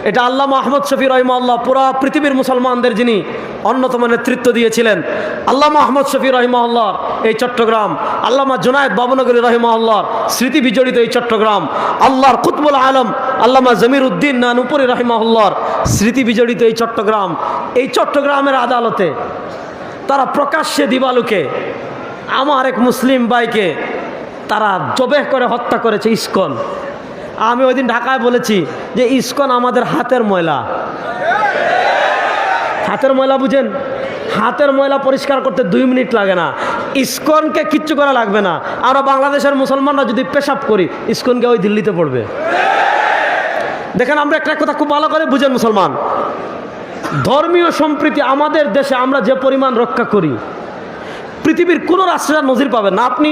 এটা আল্লামা আহমদ শফি রহিমাহুল্লাহ পুরা পৃথিবীর মুসলমানদের যিনি অন্যতম নেতৃত্ব দিয়েছিলেন, আল্লামা আহমদ শফি রহিমাহুল্লাহ এই চট্টগ্রাম, আল্লামা জুনায়েদ বাবনগরী রহিমাহুল্লাহর স্মৃতি বিজড়িত এই চট্টগ্রাম, আল্লাহর কুতবুল আলম আল্লামা জমির উদ্দিন নানুপুরি রহিমাহুল্লাহর স্মৃতি বিজড়িত এই চট্টগ্রাম। এই চট্টগ্রামের আদালতে তারা প্রকাশ্যে দিবালুকে আমার এক মুসলিম ভাইকে তারা জবেহ করে হত্যা করেছে ইসকন। আমি ওই দিন ঢাকায় বলেছি যে ইসকন আমাদের হাতের ময়লা, হাতের ময়লা বুঝেন, হাতের ময়লা পরিষ্কার করতে 2 মিনিট লাগে না। ইসকনকে কিচ্ছু করা লাগবে না। আমরা বাংলাদেশের মুসলমানরা যদি পেশাব করি, ইসকনকে ওই দিল্লিতে পড়বে। দেখেন, আমরা একটা কথা খুব ভালো করে বুঝেন মুসলমান, ধর্মীয় সম্প্রীতি আমাদের দেশে আমরা যে পরিমাণ রক্ষা করি, পৃথিবীর কোনো রাষ্ট্রের নজির পাবেন না। আপনি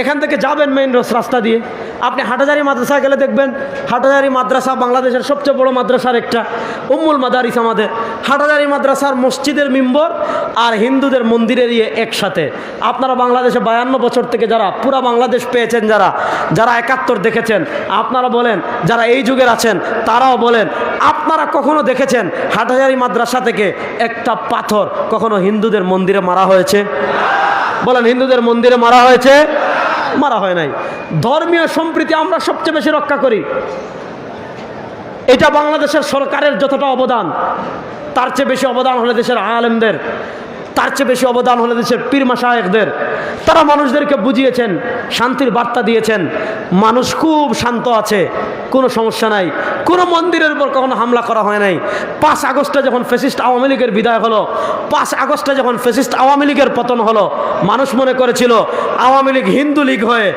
এখান থেকে যাবেন মেইন রাস্তা দিয়ে, আপনি হাটাজারি মাদ্রাসা গেলে দেখবেন, হাটাজারি মাদ্রাসা বাংলাদেশের সবচেয়ে বড় মাদ্রাসার একটা, উম্মুল মাদারিস আমাদের। হাটাজারি মাদ্রাসার মসজিদের মিম্বর আর হিন্দুদের মন্দিরের একসাথে। আপনারা বাংলাদেশে 52 বছর থেকে যারা পুরা বাংলাদেশ পেয়েছেন, যারা 71 দেখেছেন, আপনারা বলেন, যারা এই যুগের আছেন তারাও বলেন, আপনারা কখনো দেখেছেন হাটাজারি মাদ্রাসা থেকে একটা পাথর কখনো হিন্দুদের মন্দিরে মারা হয়েছে? বলেন, হিন্দুদের মন্দিরে মারা হয়েছে? মারা হয় নাই। ধর্মীয় সম্প্রীতি আমরা সবচেয়ে বেশি রক্ষা করি। এটা বাংলাদেশের সরকারের যতটা অবদান, তার চেয়ে বেশি অবদান হলে দেশের আলেমদের, তার চেয়ে বেশি অবদান হলে দেশের পীর মাশায়েখদের। তারা মানুষদেরকে বুঝিয়েছেন, শান্তির বার্তা দিয়েছেন, মানুষ খুব শান্ত আছে, কোনো সমস্যা নাই, কোনো মন্দিরের উপর কখনো হামলা করা হয় নাই। 5 আগস্টে যখন ফ্যাসিস্ট আওয়ামী লীগের বিদায় হলো, 5 আগস্টে যখন ফ্যাসিস্ট আওয়ামী লীগের পতন হলো, মানুষ মনে করেছিল আওয়ামী লীগ হিন্দু লীগ হয়ে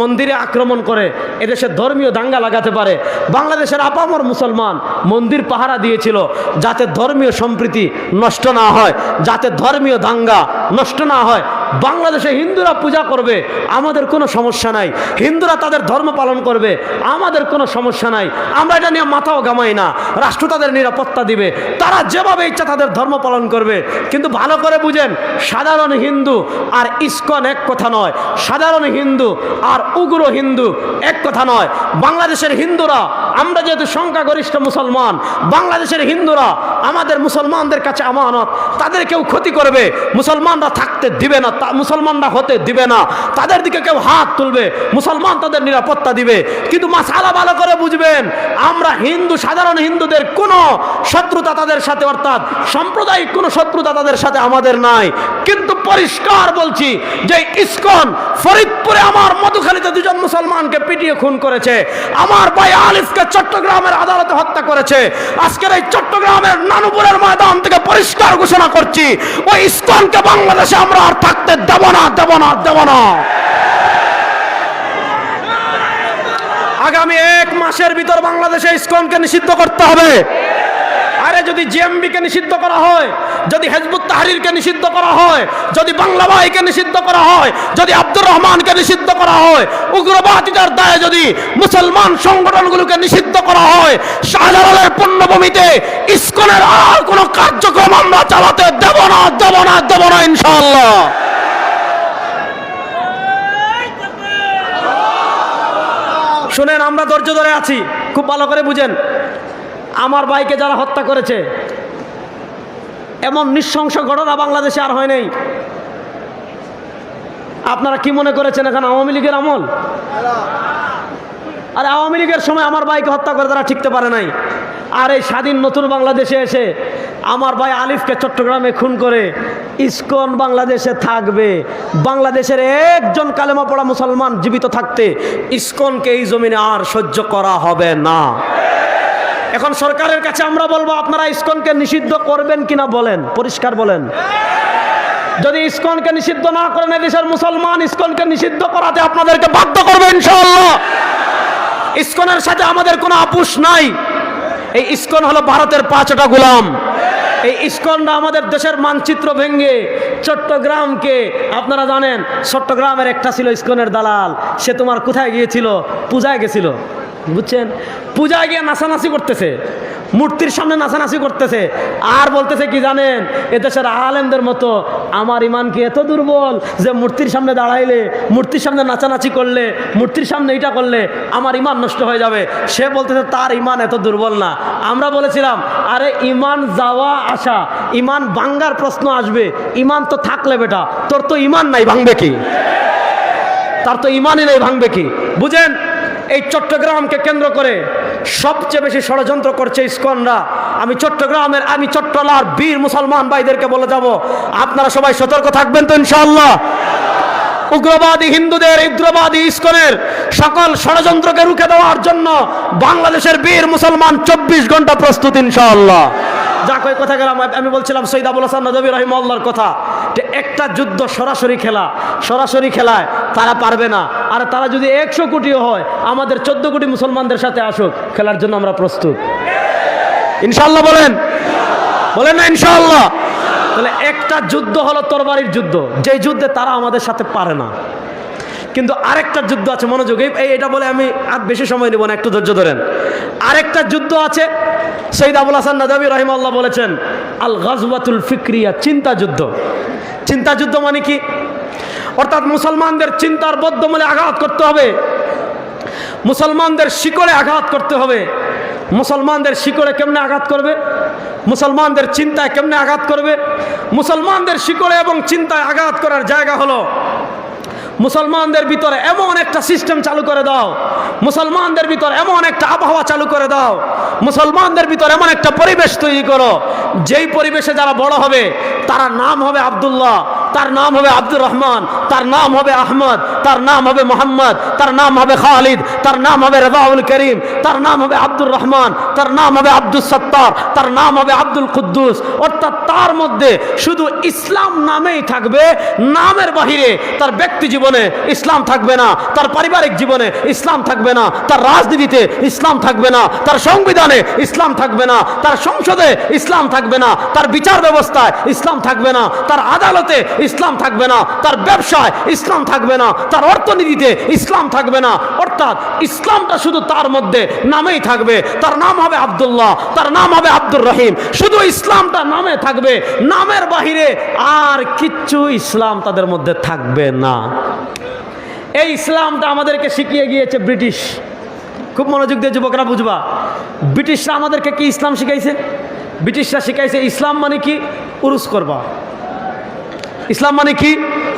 মন্দিরে আক্রমণ করে এদেশে ধর্মীয় দাঙ্গা লাগাতে পারে। বাংলাদেশের আপামর মুসলমান মন্দির পাহারা দিয়েছিল যাতে ধর্মীয় সম্প্রীতি নষ্ট না হয়, যাতে ধর্মীয় দাঙ্গা নষ্ট না হয়। বাংলাদেশে হিন্দুরা পূজা করবে, আমাদের কোনো সমস্যা নাই। হিন্দুরা তাদের ধর্ম পালন করবে, আমাদের কোনো সমস্যা নাই। আমরা এটা নিয়ে মাথাও ঘামাই না। রাষ্ট্র তাদের নিরাপত্তা দিবে, তারা যেভাবে ইচ্ছা তাদের ধর্ম পালন করবে। কিন্তু ভালো করে বুঝেন, সাধারণ হিন্দু আর ইসকন এক কথা নয়, সাধারণ হিন্দু আর উগ্র হিন্দু এক কথা নয়। বাংলাদেশের হিন্দুরা, আমরা যেহেতু সংখ্যাগরিষ্ঠ মুসলমান, বাংলাদেশের হিন্দুরা আমাদের মুসলমানদের কাছে আমানত। তাদের কেউ ক্ষতি করবে, মুসলমানরা থাকতে দিবে না, মুসলমানরা হতে দিবে না। তাদের দিকে কেউ হাত তুলবে, মুসলমান তাদের নিরাপত্তা দিবে। কিন্তু মাসালা ভালো করে বুঝবেন, আমরা হিন্দু, সাধারণ হিন্দুদের কোনো শত্রুতা তাদের সাথে, অর্থাৎ সাম্প্রদায়িক কোনো শত্রুতা তাদের সাথে আমাদের নাই। কিন্তু পরিষ্কার বলছি যে ইসকন ফরিদপুরে আমার মধুখালীতে 2 জন মুসলমানকে পিটিয়ে খুন করেছে, আমার ভাই আলিফকে চট্টগ্রামের আদালতে হত্যা করেছে। আজকের এই চট্টগ্রামের নানুপুরের ময়দান থেকে পরিষ্কার ঘোষণা করছি, ওই ইসকনকে বাংলাদেশে আমরা আর থাকতে দেব না, দেব না, দেব না। আগামী 1 মাসের ভিতর বাংলাদেশে ইসকনকে নিষিদ্ধ করতে হবে। আরে যদি জেএমবিকে নিষিদ্ধ করা হয়, যদি হিজবুত তাহরিরকে নিষিদ্ধ করা হয়, যদি বাংলা ভাইকে নিষিদ্ধ করা হয়, যদি আব্দুর রহমানকে নিষিদ্ধ করা হয়, উগ্রবাদিতার দায়ে যদি মুসলমান সংগঠনগুলোকে নিষিদ্ধ করা হয়, শাহজালালের পুণ্যভূমিতে ইসকনের আর কোনো কার্যক্রম আমরা চালাতে দেব না, দেব না, দেব না, ইনশাআল্লাহ। শুনেন, আমরা ধৈর্য ধরে আছি, খুব ভালো করে বুঝেন। আমার ভাইকে যারা হত্যা করেছে, এমন নৃশংস ঘটনা বাংলাদেশে আর হয় নাই। আপনারা কি মনে করেছেন এখন আওয়ামী লীগের আমল? আরে আওয়ামী লীগের সময় আমার ভাইকে হত্যা করে তারা ঠিকতে পারে নাই। আর এই স্বাধীন নতুন বাংলাদেশে এসে আমার ভাই আলিফকে চট্টগ্রামে খুন করে ইসকন বাংলাদেশে থাকবে। বাংলাদেশের একজন কালেমা পড়া মুসলমান জীবিত থাকতে ইসকনকে এই জমিনে আর সহ্য করা হবে না। এখন সরকারের কাছে আমরা বলবো, আপনারা ইসকনকে নিষিদ্ধ করবেন কিনা বলেন, পরিষ্কার বলেন। যদি ইসকনকে নিষিদ্ধ না করেন, দেশের মুসলমান ইসকনকে নিষিদ্ধ করাতে আপনাদেরকে বাধ্য করবে ইনশাআল্লাহ। ইসকনের সাথে আমাদের কোনো আপোষ নাই। এই ইসকন হলো ভারতের 5টা গোলাম। এই ইসকনরা আমাদের দেশের মানচিত্র ভেঙে চট্টগ্রামকে, আপনারা জানেন চট্টগ্রামের একটা ছিল ইসকনের দালাল, সে তোমার কোথায় গিয়েছিল? পূজায় গেছিল, বুঝছেন? পূজায় গিয়ে নাচানাচি করতেছে, মূর্তির সামনে নাচানাচি করতেছে, আর বলতেছে কি জানেন, এদেশের আলেমদের মতো আমার ইমান কি এত দুর্বল যে মূর্তির সামনে দাঁড়াইলে, মূর্তির সামনে নাচানাচি করলে, মূর্তির সামনে এটা করলে আমার ইমান নষ্ট হয়ে যাবে। সে বলতেছে তার ইমান এত দুর্বল না। আমরা বলেছিলাম, আরে ইমান যাওয়া আসা, ইমান ভাঙ্গার প্রশ্ন আসবে, ইমান তো থাকলে বেটা, তোর তো ইমান নাই, ভাঙবে কি? তার তো ইমানই নেই, ভাঙবে কি? বুঝেন, এই চট্টগ্রামকে কেন্দ্র করে সবচেয়ে বেশি ষড়যন্ত্র করছে ইসকনরা। আমি চট্টলার বীর মুসলমান ভাইদেরকে বলে যাব, আপনারা সবাই সতর্ক থাকবেন তো ইনশাআল্লাহ। উগ্রবাদী হিন্দুদের, উগ্রবাদী ইসকনের সকল ষড়যন্ত্রকে রুখে দেওয়ার জন্য বাংলাদেশের বীর মুসলমান 24 ঘন্টা প্রস্তুত ইনশাআল্লাহ। যা কয় কথা গেলাম, আমি বলছিলাম সৈয়দ আবুল হাসান নদভী রাহিমাহুল্লাহর কথা, যে একটা যুদ্ধ সরাসরি খেলায় তারা পারবে না। আর তারা যদি 100 কোটিও হয়, আমাদের 14 কোটি মুসলমানদের সাথে আসুক, খেলার জন্য আমরা প্রস্তুত। ইনশাআল্লাহ বলেন না ইনশাআল্লাহ? তাহলে একটা যুদ্ধ হলো তরবারির যুদ্ধ, যে যুদ্ধে তারা আমাদের সাথে পারে না। কিন্তু আরেকটা যুদ্ধ আছে, মনোযোগ, এটা বলে আমি আর বেশি সময় নেব না, একটু ধৈর্য ধরেন। আরেকটা যুদ্ধ আছে, সৈয়দ আবুল হাসান নদভী রাহিমাহুল্লাহ বলেছেন আল গাজওয়াতুল ফিকরিয়া, চিন্তা যুদ্ধ মানে কি? অর্থাৎ মুসলমানদের চিন্তার বদ্ধমূলে আঘাত করতে হবে, মুসলমানদের শিকড়ে আঘাত করতে হবে। মুসলমানদের শিকড়ে কেমনে আঘাত করবে? মুসলমানদের চিন্তায় কেমনে আঘাত করবে? মুসলমানদের শিকড়ে এবং চিন্তায় আঘাত করার জায়গা হলো মুসলমানদের ভিতরে এমন একটা সিস্টেম চালু করে দাও, মুসলমানদের ভিতরে এমন একটা আবহাওয়া চালু করে দাও, মুসলমানদের ভিতরে এমন একটা পরিবেশ তৈরি করো, যেই পরিবেশে যারা বড় হবে তার নাম হবে আব্দুল্লাহ, তার নাম হবে আব্দুর রহমান, তার নাম হবে আহমদ, তার নাম হবে মোহাম্মদ, তার নাম হবে খালিদ, তার নাম হবে রেজাউল করিম, তার নাম হবে আব্দুর রহমান, তার নাম হবে আব্দুল সত্তার, তার নাম হবে আব্দুল কুদ্দুস। অর্থাৎ তার মধ্যে শুধু ইসলাম নামেই থাকবে, নামের বাহিরে তার ব্যক্তি জীবনে ইসলাম থাকবে না, তার পারিবারিক জীবনে ইসলাম থাকবে না, তার রাজনীতিতে ইসলাম থাকবে না, তার সংবিধানে ইসলাম থাকবে না, তার সংসদে ইসলাম থাকবে না, তার বিচার ব্যবস্থায় ইসলাম থাকবে না, তার আদালতে ইসলাম থাকবে না, তার ব্যবসায় ইসলাম থাকবে না, তার অর্থনীতিতে ইসলাম থাকবে না। অর্থাৎ ইসলামটা শুধু তার মধ্যে নামেই থাকবে, তার নাম হবে আব্দুল্লাহ, তার নাম হবে আব্দুর রহিম, শুধু ইসলামটা নামে থাকবে, নামের বাহিরে আর কিচ্ছু ইসলাম তাদের মধ্যে থাকবে না। এই ইসলামটা আমাদেরকে শিখিয়ে গিয়েছে ব্রিটিশ। খুব মনোযোগ দিয়ে যুবকরা বুঝবা, ব্রিটিশরা আমাদেরকে কি ইসলাম শিখাইছে? ব্রিটিশরা শিখাইছে ইসলাম মানে কি? উরুস করবা। ইসলাম মানে কি?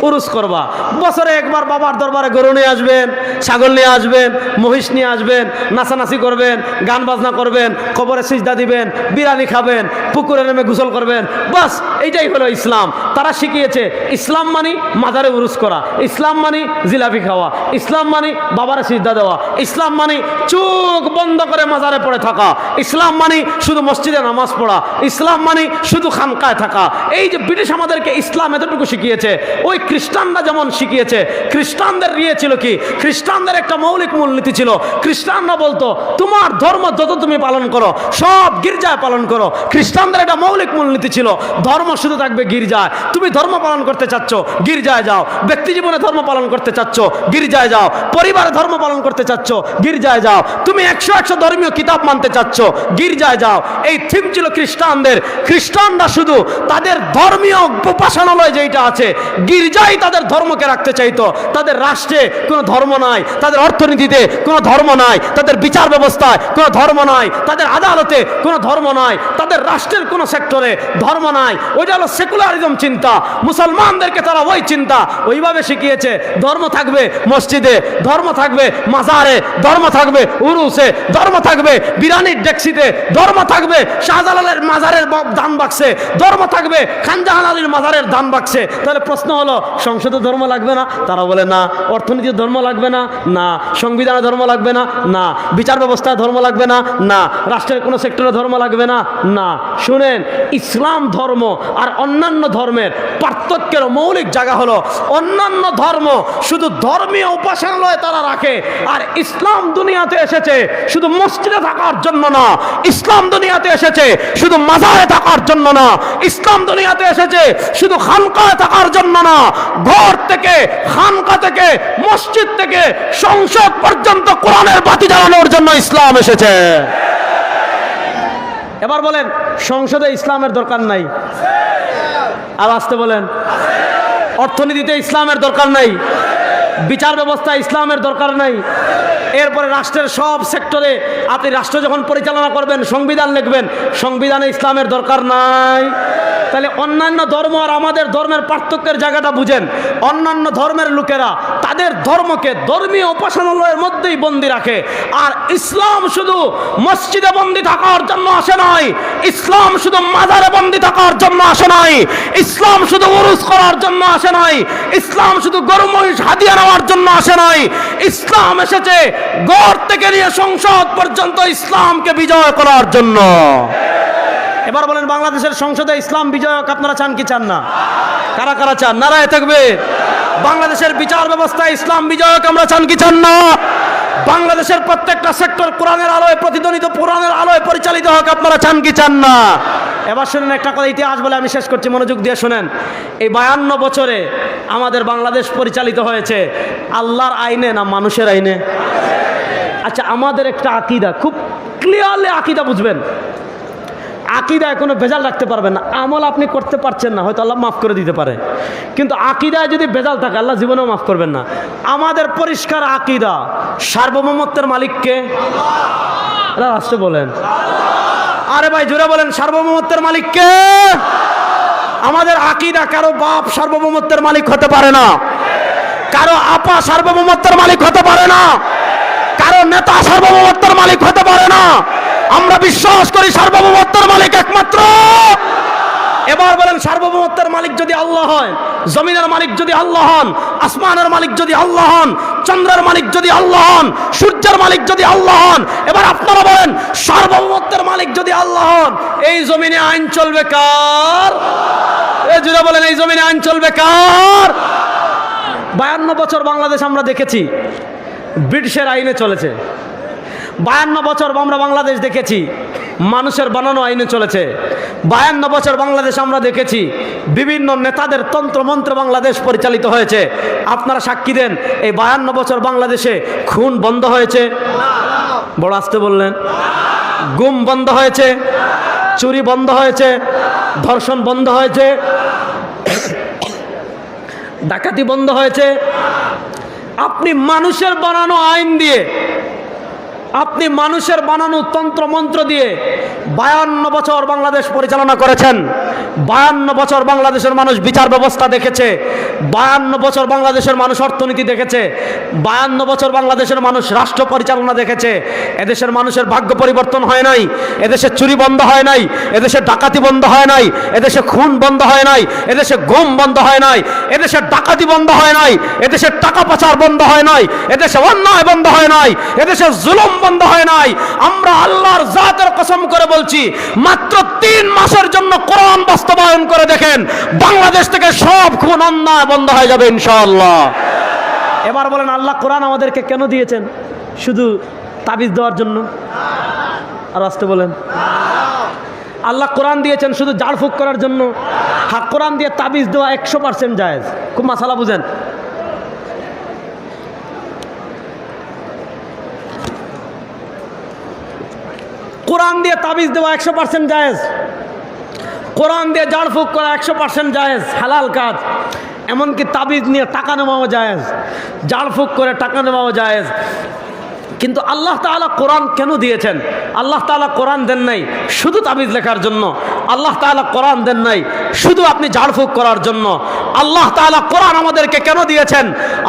উরুস করবা। বছরে একবার বাবার দরবারে গরু নিয়ে আসবেন, ছাগল নিয়ে আসবেন, মহিষ নিয়ে আসবেন, নাচানাচি করবেন, গান বাজনা করবেন, কবরে সিজদা দিবেন, বিরিয়ানি খাবেন, পুকুরে নেমে গোসল করবেন, বাস এইটাই হলো ইসলাম। তারা শিখিয়েছে ইসলাম মানে মাজারে উরুস করা, ইসলাম মানে জিলাপি খাওয়া, ইসলাম মানে বাবারে সিজদা দেওয়া, ইসলাম মানে চোখ বন্ধ করে মাজারে পড়ে থাকা, ইসলাম মানে শুধু মসজিদে নামাজ পড়া, ইসলাম মানে শুধু খানকায় থাকা। এই যে ব্রিটিশ আমাদেরকে ইসলাম এতটুকু শিখিয়েছে, ওই খ্রিস্টানরা যেমন শিখিয়েছে, খ্রিস্টানদের ইয়ে ছিল কি? খ্রিস্টানদের একটা মৌলিক মূলনীতি ছিল। খ্রিস্টানরা বলতো তোমার ধর্ম যত তুমি পালন করো সব গির্জায় পালন করো। খ্রিস্টানদের একটা মৌলিক মূলনীতি ছিল, ধর্ম শুধু থাকবে গির্জায়। তুমি ধর্ম পালন করতে চাচ্ছ, গির্জায় যাও। ব্যক্তি জীবনে ধর্ম পালন করতে চাচ্ছ, গির্জায় যাও। পরিবারে ধর্ম পালন করতে চাচ্ছ, গির্জায় যাও। তুমি 100 ধর্মীয় কিতাব মানতে চাচ্ছ, গির্জায় যাও। এই থিম ছিল খ্রিস্টানদের। খ্রিস্টানরা শুধু তাদের ধর্মীয় উপাসনালয় যেটা আছে, গির্জায় তাদের ধর্মকে রাখতে চাইতো। তাদের রাষ্ট্রে কোনো ধর্ম নাই, তাদের অর্থনীতিতে কোনো ধর্ম নাই, তাদের বিচার ব্যবস্থায় কোনো ধর্ম নাই, তাদের আদালতে কোনো ধর্ম নাই, তাদের রাষ্ট্রের কোনো সেক্টরে ধর্ম নাই। ওইটা হলো সেকুলারিজম চিন্তা। মুসলমানদেরকে তারা ওই চিন্তা ওইভাবে শিখিয়েছে। ধর্ম থাকবে মসজিদে, ধর্ম থাকবে মাজারে, ধর্ম থাকবে উরুসে, ধর্ম থাকবে বিরানির ডেক্সিতে, ধর্ম থাকবে শাহজালালের মাজারের দান বাক্সে, ধর্ম থাকবে খানজাহান আলীর মাজারের দান বাক্সে। তাহলে প্রশ্ন হলো সংসদে ধর্ম লাগবে না? তারা বলে না। অর্থনীতির ধর্ম লাগবে না? না। সংবিধানে ধর্ম লাগবে না? না। বিচার ব্যবস্থায় ধর্ম লাগবে না? না। রাষ্ট্রের কোনো সেক্টরে ধর্ম লাগবে না? না। শুনেন, ইসলাম ধর্ম আর অন্যান্য ধর্মের পার্থক্যের মৌলিক জায়গা হলো অন্যান্য ধর্ম শুধু ধর্মীয় উপাসনালয় তারা রাখে, আর ইসলাম দুনিয়াতে এসেছে শুধু মসজিদে থাকার জন্য না, ইসলাম দুনিয়াতে এসেছে শুধু মাজারে থাকার জন্য না, ইসলাম দুনিয়াতে এসেছে শুধু খানকায় থাকার জন্য না। ঘর থেকে, খানকা থেকে, মসজিদ থেকে সংসদ পর্যন্ত কোরআনের বাতি জ্বালানোর জন্য ইসলাম এসেছে। এবার বলেন, সংসদে ইসলামের দরকার নাই? আর আসতে বলেন, অর্থনীতিতে ইসলামের দরকার নাই? বিচার ব্যবস্থা ইসলামের দরকার নাই? এরপরে রাষ্ট্রের সব সেক্টরে আপনি রাষ্ট্র যখন পরিচালনা করবেন, সংবিধান লিখবেন, সংবিধানে ইসলামের দরকার নাই? তাহলে অন্যান্য ধর্ম আর আমাদের ধর্মের পার্থক্যের জায়গাটা বুঝেন। অন্যান্য ধর্মের লোকেরা তাদের ধর্মকে ধর্মীয় উপাসনালয়ের মধ্যেই বন্দী রাখে, আর ইসলাম শুধু মসজিদে বন্দী থাকার জন্য আসে নাই, ইসলাম শুধু মাজারে বন্দী থাকার জন্য আসে নাই, ইসলাম শুধু উরুস করার জন্য আসে নাই, ইসলাম শুধু গরু মহিষ হাদিয়া নেওয়ার জন্য আসে নাই। ইসলাম এসেছে ঘর থেকে নিয়ে সংসদ পর্যন্ত ইসলামকে বিজয় করার জন্য। এবার বলেন বাংলাদেশের সংসদে ইসলাম বিজয়ক আপনারা চান কি চান না? কারা কারা চান? নারায়ে তাকবীর। বাংলাদেশের বিচার ব্যবস্থায় ইসলাম বিজয়ক আমরা চান কি চান না? বাংলাদেশের প্রত্যেকটা সেক্টর কোরআনের আলোয় প্রতিধ্বনিত, কোরআনের আলোয় পরিচালিত হোক, আপনারা চান কি চান না? এবার শুনেন একটা কথা, ইতিহাস বলে আমি শেষ করছি, মনোযোগ দিয়ে শুনেন। এই 52 বছরে আমাদের বাংলাদেশ পরিচালিত হয়েছে আল্লাহর আইনে না মানুষের আইনে? আচ্ছা, আমাদের একটা আকীদা, খুব ক্লিয়ারলি আকীদা বুঝবেন, আকীদায় কোনো ভেজাল রাখতে পারবেন না। আমল আপনি করতে পারছেন না, হয়তো আল্লাহ মাফ করে দিতে পারে, কিন্তু আকীদায় যদি ভেজাল থাকে আল্লাহ জীবনেও মাফ করবেন না। আমাদের পরিষ্কার আকীদা, সার্বভৌমত্বের মালিককে আল্লাহ। রাষ্ট্র বলেন, আরে ভাই জোরে বলেন, সার্বভৌমত্বের মালিককে। আমাদের আকীদা, কারো বাপ সার্বভৌমত্বের মালিক হতে পারে না, কারো আপা সার্বভৌমত্বের মালিক হতে পারে না, কারো নেতা সার্বভৌমত্বের মালিক হতে পারে না। আমরা বিশ্বাস করি সার্বভৌমত্বের মালিক একমাত্র। এবার বলেন, সার্বভৌমত্বের মালিক যদি আল্লাহ হয়, জমিনের মালিক যদি আল্লাহ হন, আসমানের মালিক যদি আল্লাহ হন, চন্দ্রের মালিক যদি আল্লাহ হন, সূর্যের মালিক যদি আল্লাহ হন, এবার আপনারা বলেন সার্বভৌমত্বের মালিক যদি আল্লাহ হন, এই জমিনে আইন চলবে কার? এই জুড়ে বলেন, এই জমিনে আইন চলবে কার? 52 বছর বাংলাদেশ আমরা দেখেছি ব্রিটিশের আইনে চলেছে। 52 বছর আমরা বাংলাদেশ দেখেছি মানুষের বানানো আইনে চলেছে। 52 বছর বাংলাদেশ আমরা দেখেছি বিভিন্ন নেতাদের তন্ত্রমন্ত্রে বাংলাদেশ পরিচালিত হয়েছে। আপনারা সাক্ষী দেন, এই 52 বছর বাংলাদেশে খুন বন্ধ হয়েছে? বড় আসতে বললেন। গুম বন্ধ হয়েছে? চুরি বন্ধ হয়েছে? ধর্ষণ বন্ধ হয়েছে? ডাকাতি বন্ধ হয়েছে? আপনি মানুষের বানানো আইন দিয়ে, আপনি মানুষের বানানো তন্ত্রমন্ত্র দিয়ে 52 বছর বাংলাদেশ পরিচালনা করেছেন। 52 বছর বাংলাদেশের মানুষ বিচার ব্যবস্থা দেখেছে, 52 বছর বাংলাদেশের মানুষ অর্থনীতি দেখেছে, 52 বছর বাংলাদেশের মানুষ রাষ্ট্র পরিচালনা দেখেছে। এদেশের মানুষের ভাগ্য পরিবর্তন হয় নাই, এদেশে চুরি বন্ধ হয় নাই, এদেশে ডাকাতি বন্ধ হয় নাই, এদেশে খুন বন্ধ হয় নাই, এদেশে গুম বন্ধ হয় নাই, এদেশে ডাকাতি বন্ধ হয় নাই, এদেশে টাকা পাচার বন্ধ হয় নাই, এদেশে অন্যায় বন্ধ হয় নাই, এদেশে জুলুম বন্ধ হয় নাই। আমরা আল্লাহর জাতের কসম করে বলছি, মাত্র 3 মাসের জন্য কোরআন বাস্তবায়ন করে দেখেন, বাংলাদেশ থেকে সব খুন অন্যায় বন্ধ হয়ে যাবে ইনশাআল্লাহ। এবার বলেন, আল্লাহ কোরআন আমাদেরকে কেন দিয়েছেন? শুধু তাবিজ দেওয়ার জন্য? আর আসতে বলেন, আল্লাহ কোরআন দিয়েছেন শুধু ঝাড়ফুঁক করার জন্য? হ্যাঁ, কোরআন দিয়ে তাবিজ দেওয়া 100% জায়েজ। খুব মাসালা বুঝেন। কোরআন দিয়ে তাবিজ দেওয়া 100% জায়েজ, কোরআন দিয়ে ঝাড়ফুঁক করা 100% জায়েজ, হালাল কাজ। এমনকি তাবিজ নিয়ে টাকা নেওয়াও জায়েজ, ঝাড়ফুঁক করে টাকা নেওয়াও জায়েজ। কিন্তু আল্লাহ তাআলা কোরআন কেন দিয়েছেন? আল্লাহ তাআলা কোরআন দেন নাই শুধু তাবিজ লেখার জন্য, আল্লাহ তাআলা কোরআন দেন নাই শুধু আপনি ঝাড়ফুঁক করার জন্য। আল্লাহ তাআলা কোরআন আমাদেরকে কেন দিয়েছেন?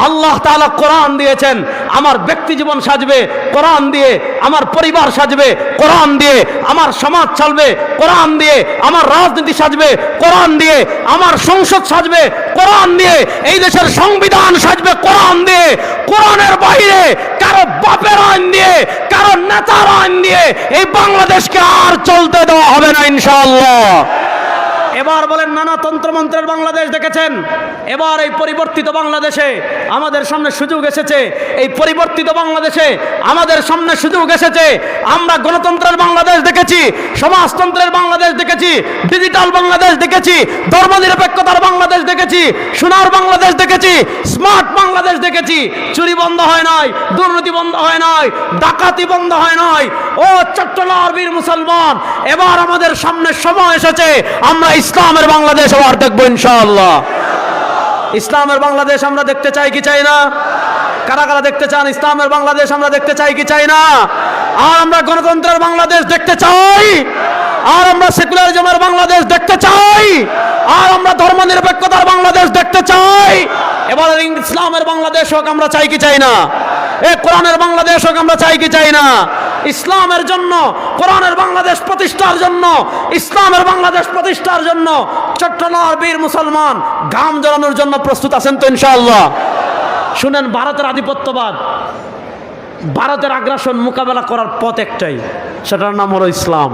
আল্লাহ তাআলা কোরআন দিয়েছেন আমার ব্যক্তি জীবন সাজবে কোরআন দিয়ে, আমার পরিবার সাজবে কোরআন দিয়ে, আমার সমাজ চলবে কোরআন দিয়ে, আমার রাজনীতি সাজবে কোরআন দিয়ে, আমার সংসদ সাজবে কোরআন দিয়ে, এই দেশের সংবিধান সাজবে কোরআন দিয়ে। কোরআনের বাইরে কারো বাপের আইন দিয়ে, কারো নেতার আইন দিয়ে এই বাংলাদেশকে আর চলতে দেওয়া হবে না ইনশাআল্লাহ। এবার বলেন, নানা তন্ত্রমন্ত্রের বাংলাদেশ দেখেছেন, এবার এই পরিবর্তিত বাংলাদেশে আমাদের সামনে সুযোগ এসেছে। এই পরিবর্তিত বাংলাদেশে আমাদের সামনে সুযোগ এসেছে। আমরা গণতন্ত্রের বাংলাদেশ দেখেছি, সমাজতন্ত্রের বাংলাদেশ দেখেছি, ডিজিটাল বাংলাদেশ দেখেছি, ধর্মনিরপেক্ষতার বাংলাদেশ দেখেছি, সোনার বাংলাদেশ দেখেছি, স্মার্ট বাংলাদেশ দেখেছি। চুরি বন্ধ হয় নাই, দুর্নীতি বন্ধ হয় নাই, ডাকাতি বন্ধ হয় নাই। ও চট্টলার বীর মুসলমান, এবার আমাদের সামনে সময় এসেছে আমরা ইসলামের বাংলাদেশ আবার দেখবো ইনশাআল্লাহ। ইসলামের বাংলাদেশ আমরা দেখতে চাই কি চাই না? কারা কারা দেখতে চান ইসলামের বাংলাদেশ আমরা দেখতে চাই কি চাই না? আর আমরা গণতন্ত্রের বাংলাদেশ দেখতে চাই, আর আমরা সেকুলারিজমের বাংলাদেশ দেখতে চাই, আর আমরা ধর্মনিরপেক্ষতার বাংলাদেশ দেখতে চাই। এবার ইসলামের বাংলাদেশ হোক আমরা চাই কি চাই না? এই কোরআনের বাংলাদেশ হোক আমরা চাই কি চাই না? ইসলামের জন্য, কোরআনের বাংলাদেশ প্রতিষ্ঠার জন্য, ইসলামের বাংলাদেশ প্রতিষ্ঠার জন্য চট্টলার বীর মুসলমান ঘাম ঝরানোর জন্য প্রস্তুত আছেন তো ইনশাআল্লাহ? শুনেন, ভারতের আধিপত্যবাদ, ভারতের আগ্রাসন মোকাবেলা করার পথ একটাই, সেটার নাম হলো ইসলাম।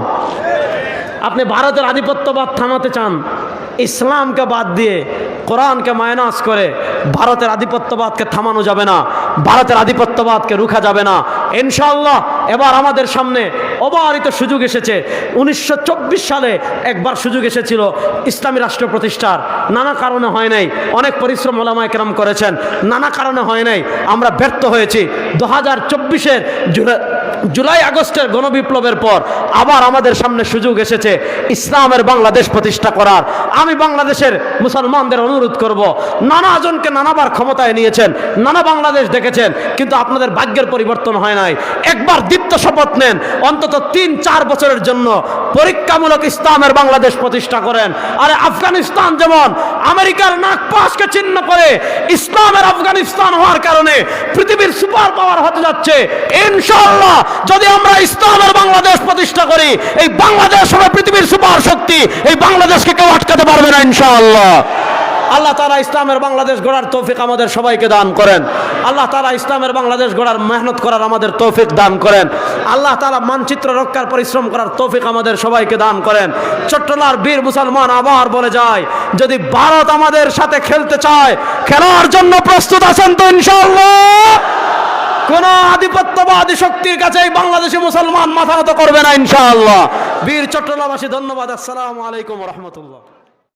আপনি ভারতের আধিপত্যবাদ থামাতে চান, ইসলামকে বাদ দিয়ে কোরআনকে মাইনাস করে ভারতের আধিপত্যবাদকে থামানো যাবে না, ভারতের আধিপত্যবাদকে রুখা যাবে না। ইনশাআল্লাহ এবার আমাদের সামনে অবারিত সুযোগ এসেছে। 1924 সালে একবার সুযোগ এসেছিল ইসলামী রাষ্ট্র প্রতিষ্ঠার, নানা কারণে হয় নাই। অনেক পরিশ্রম ওলামায়ে কেরাম করেছেন, নানা কারণে হয় নাই, আমরা ব্যর্থ হয়েছি। 2024-এর জুলাই আগস্টের গণবিপ্লবের পর আবার আমাদের সামনে সুযোগ এসেছে ইসলামের বাংলাদেশ প্রতিষ্ঠা করার। আমি বাংলাদেশের মুসলমানদের অনুরোধ করব, নানা জনকে নানাবার ক্ষমতায় নিয়েছেন, নানা বাংলাদেশ দেখেছেন, কিন্তু আপনাদের ভাগ্যের পরিবর্তন হয় নাই। একবার দীপ্ত শপথ নেন, অন্তত 3-4 বছরের জন্য পরীক্ষামূলক ইসলামের বাংলাদেশ প্রতিষ্ঠা করেন। আরে আফগানিস্তান যেমন আমেরিকার নাগপাশকে চিহ্ন করে ইসলামের আফগানিস্তান হওয়ার কারণে পৃথিবীর সুপার পাওয়ার হতে যাচ্ছে। ইনশাআল্লাহ যদি আমরা ইসলামের বাংলাদেশ প্রতিষ্ঠা করি, এই বাংলাদেশ হবে পৃথিবীর সুপার শক্তি। এই বাংলাদেশকে কেউ আটকাতে পারবে না ইনশাআল্লাহ। আল্লাহ তাআলা ইসলামের বাংলাদেশ গড়ার তৌফিক আমাদের সবাইকে দান করেন। আল্লাহ তাআলা ইসলামের বাংলাদেশ গড়ার মেহনত করার আমাদের তৌফিক দান করেন। আল্লাহ তাআলা মানচিত্র রক্ষার পরিশ্রম করার তৌফিক আমাদের সবাইকে দান করেন। চট্টলার বীর মুসলমান আবার বলে যায়, যদি ভারত আমাদের সাথে খেলতে চায়, খেলার জন্য প্রস্তুত আছেন তো ইনশাআল্লাহ? কোন আধিপত্যবাদী শক্তির কাছে এই বাংলাদেশি মুসলমান মাথা নত করবে না ইনশাআল্লাহ। বীর চট্টলাবাসী ধন্যবাদ। আসসালামু আলাইকুম ওয়া রাহমাতুল্লাহ।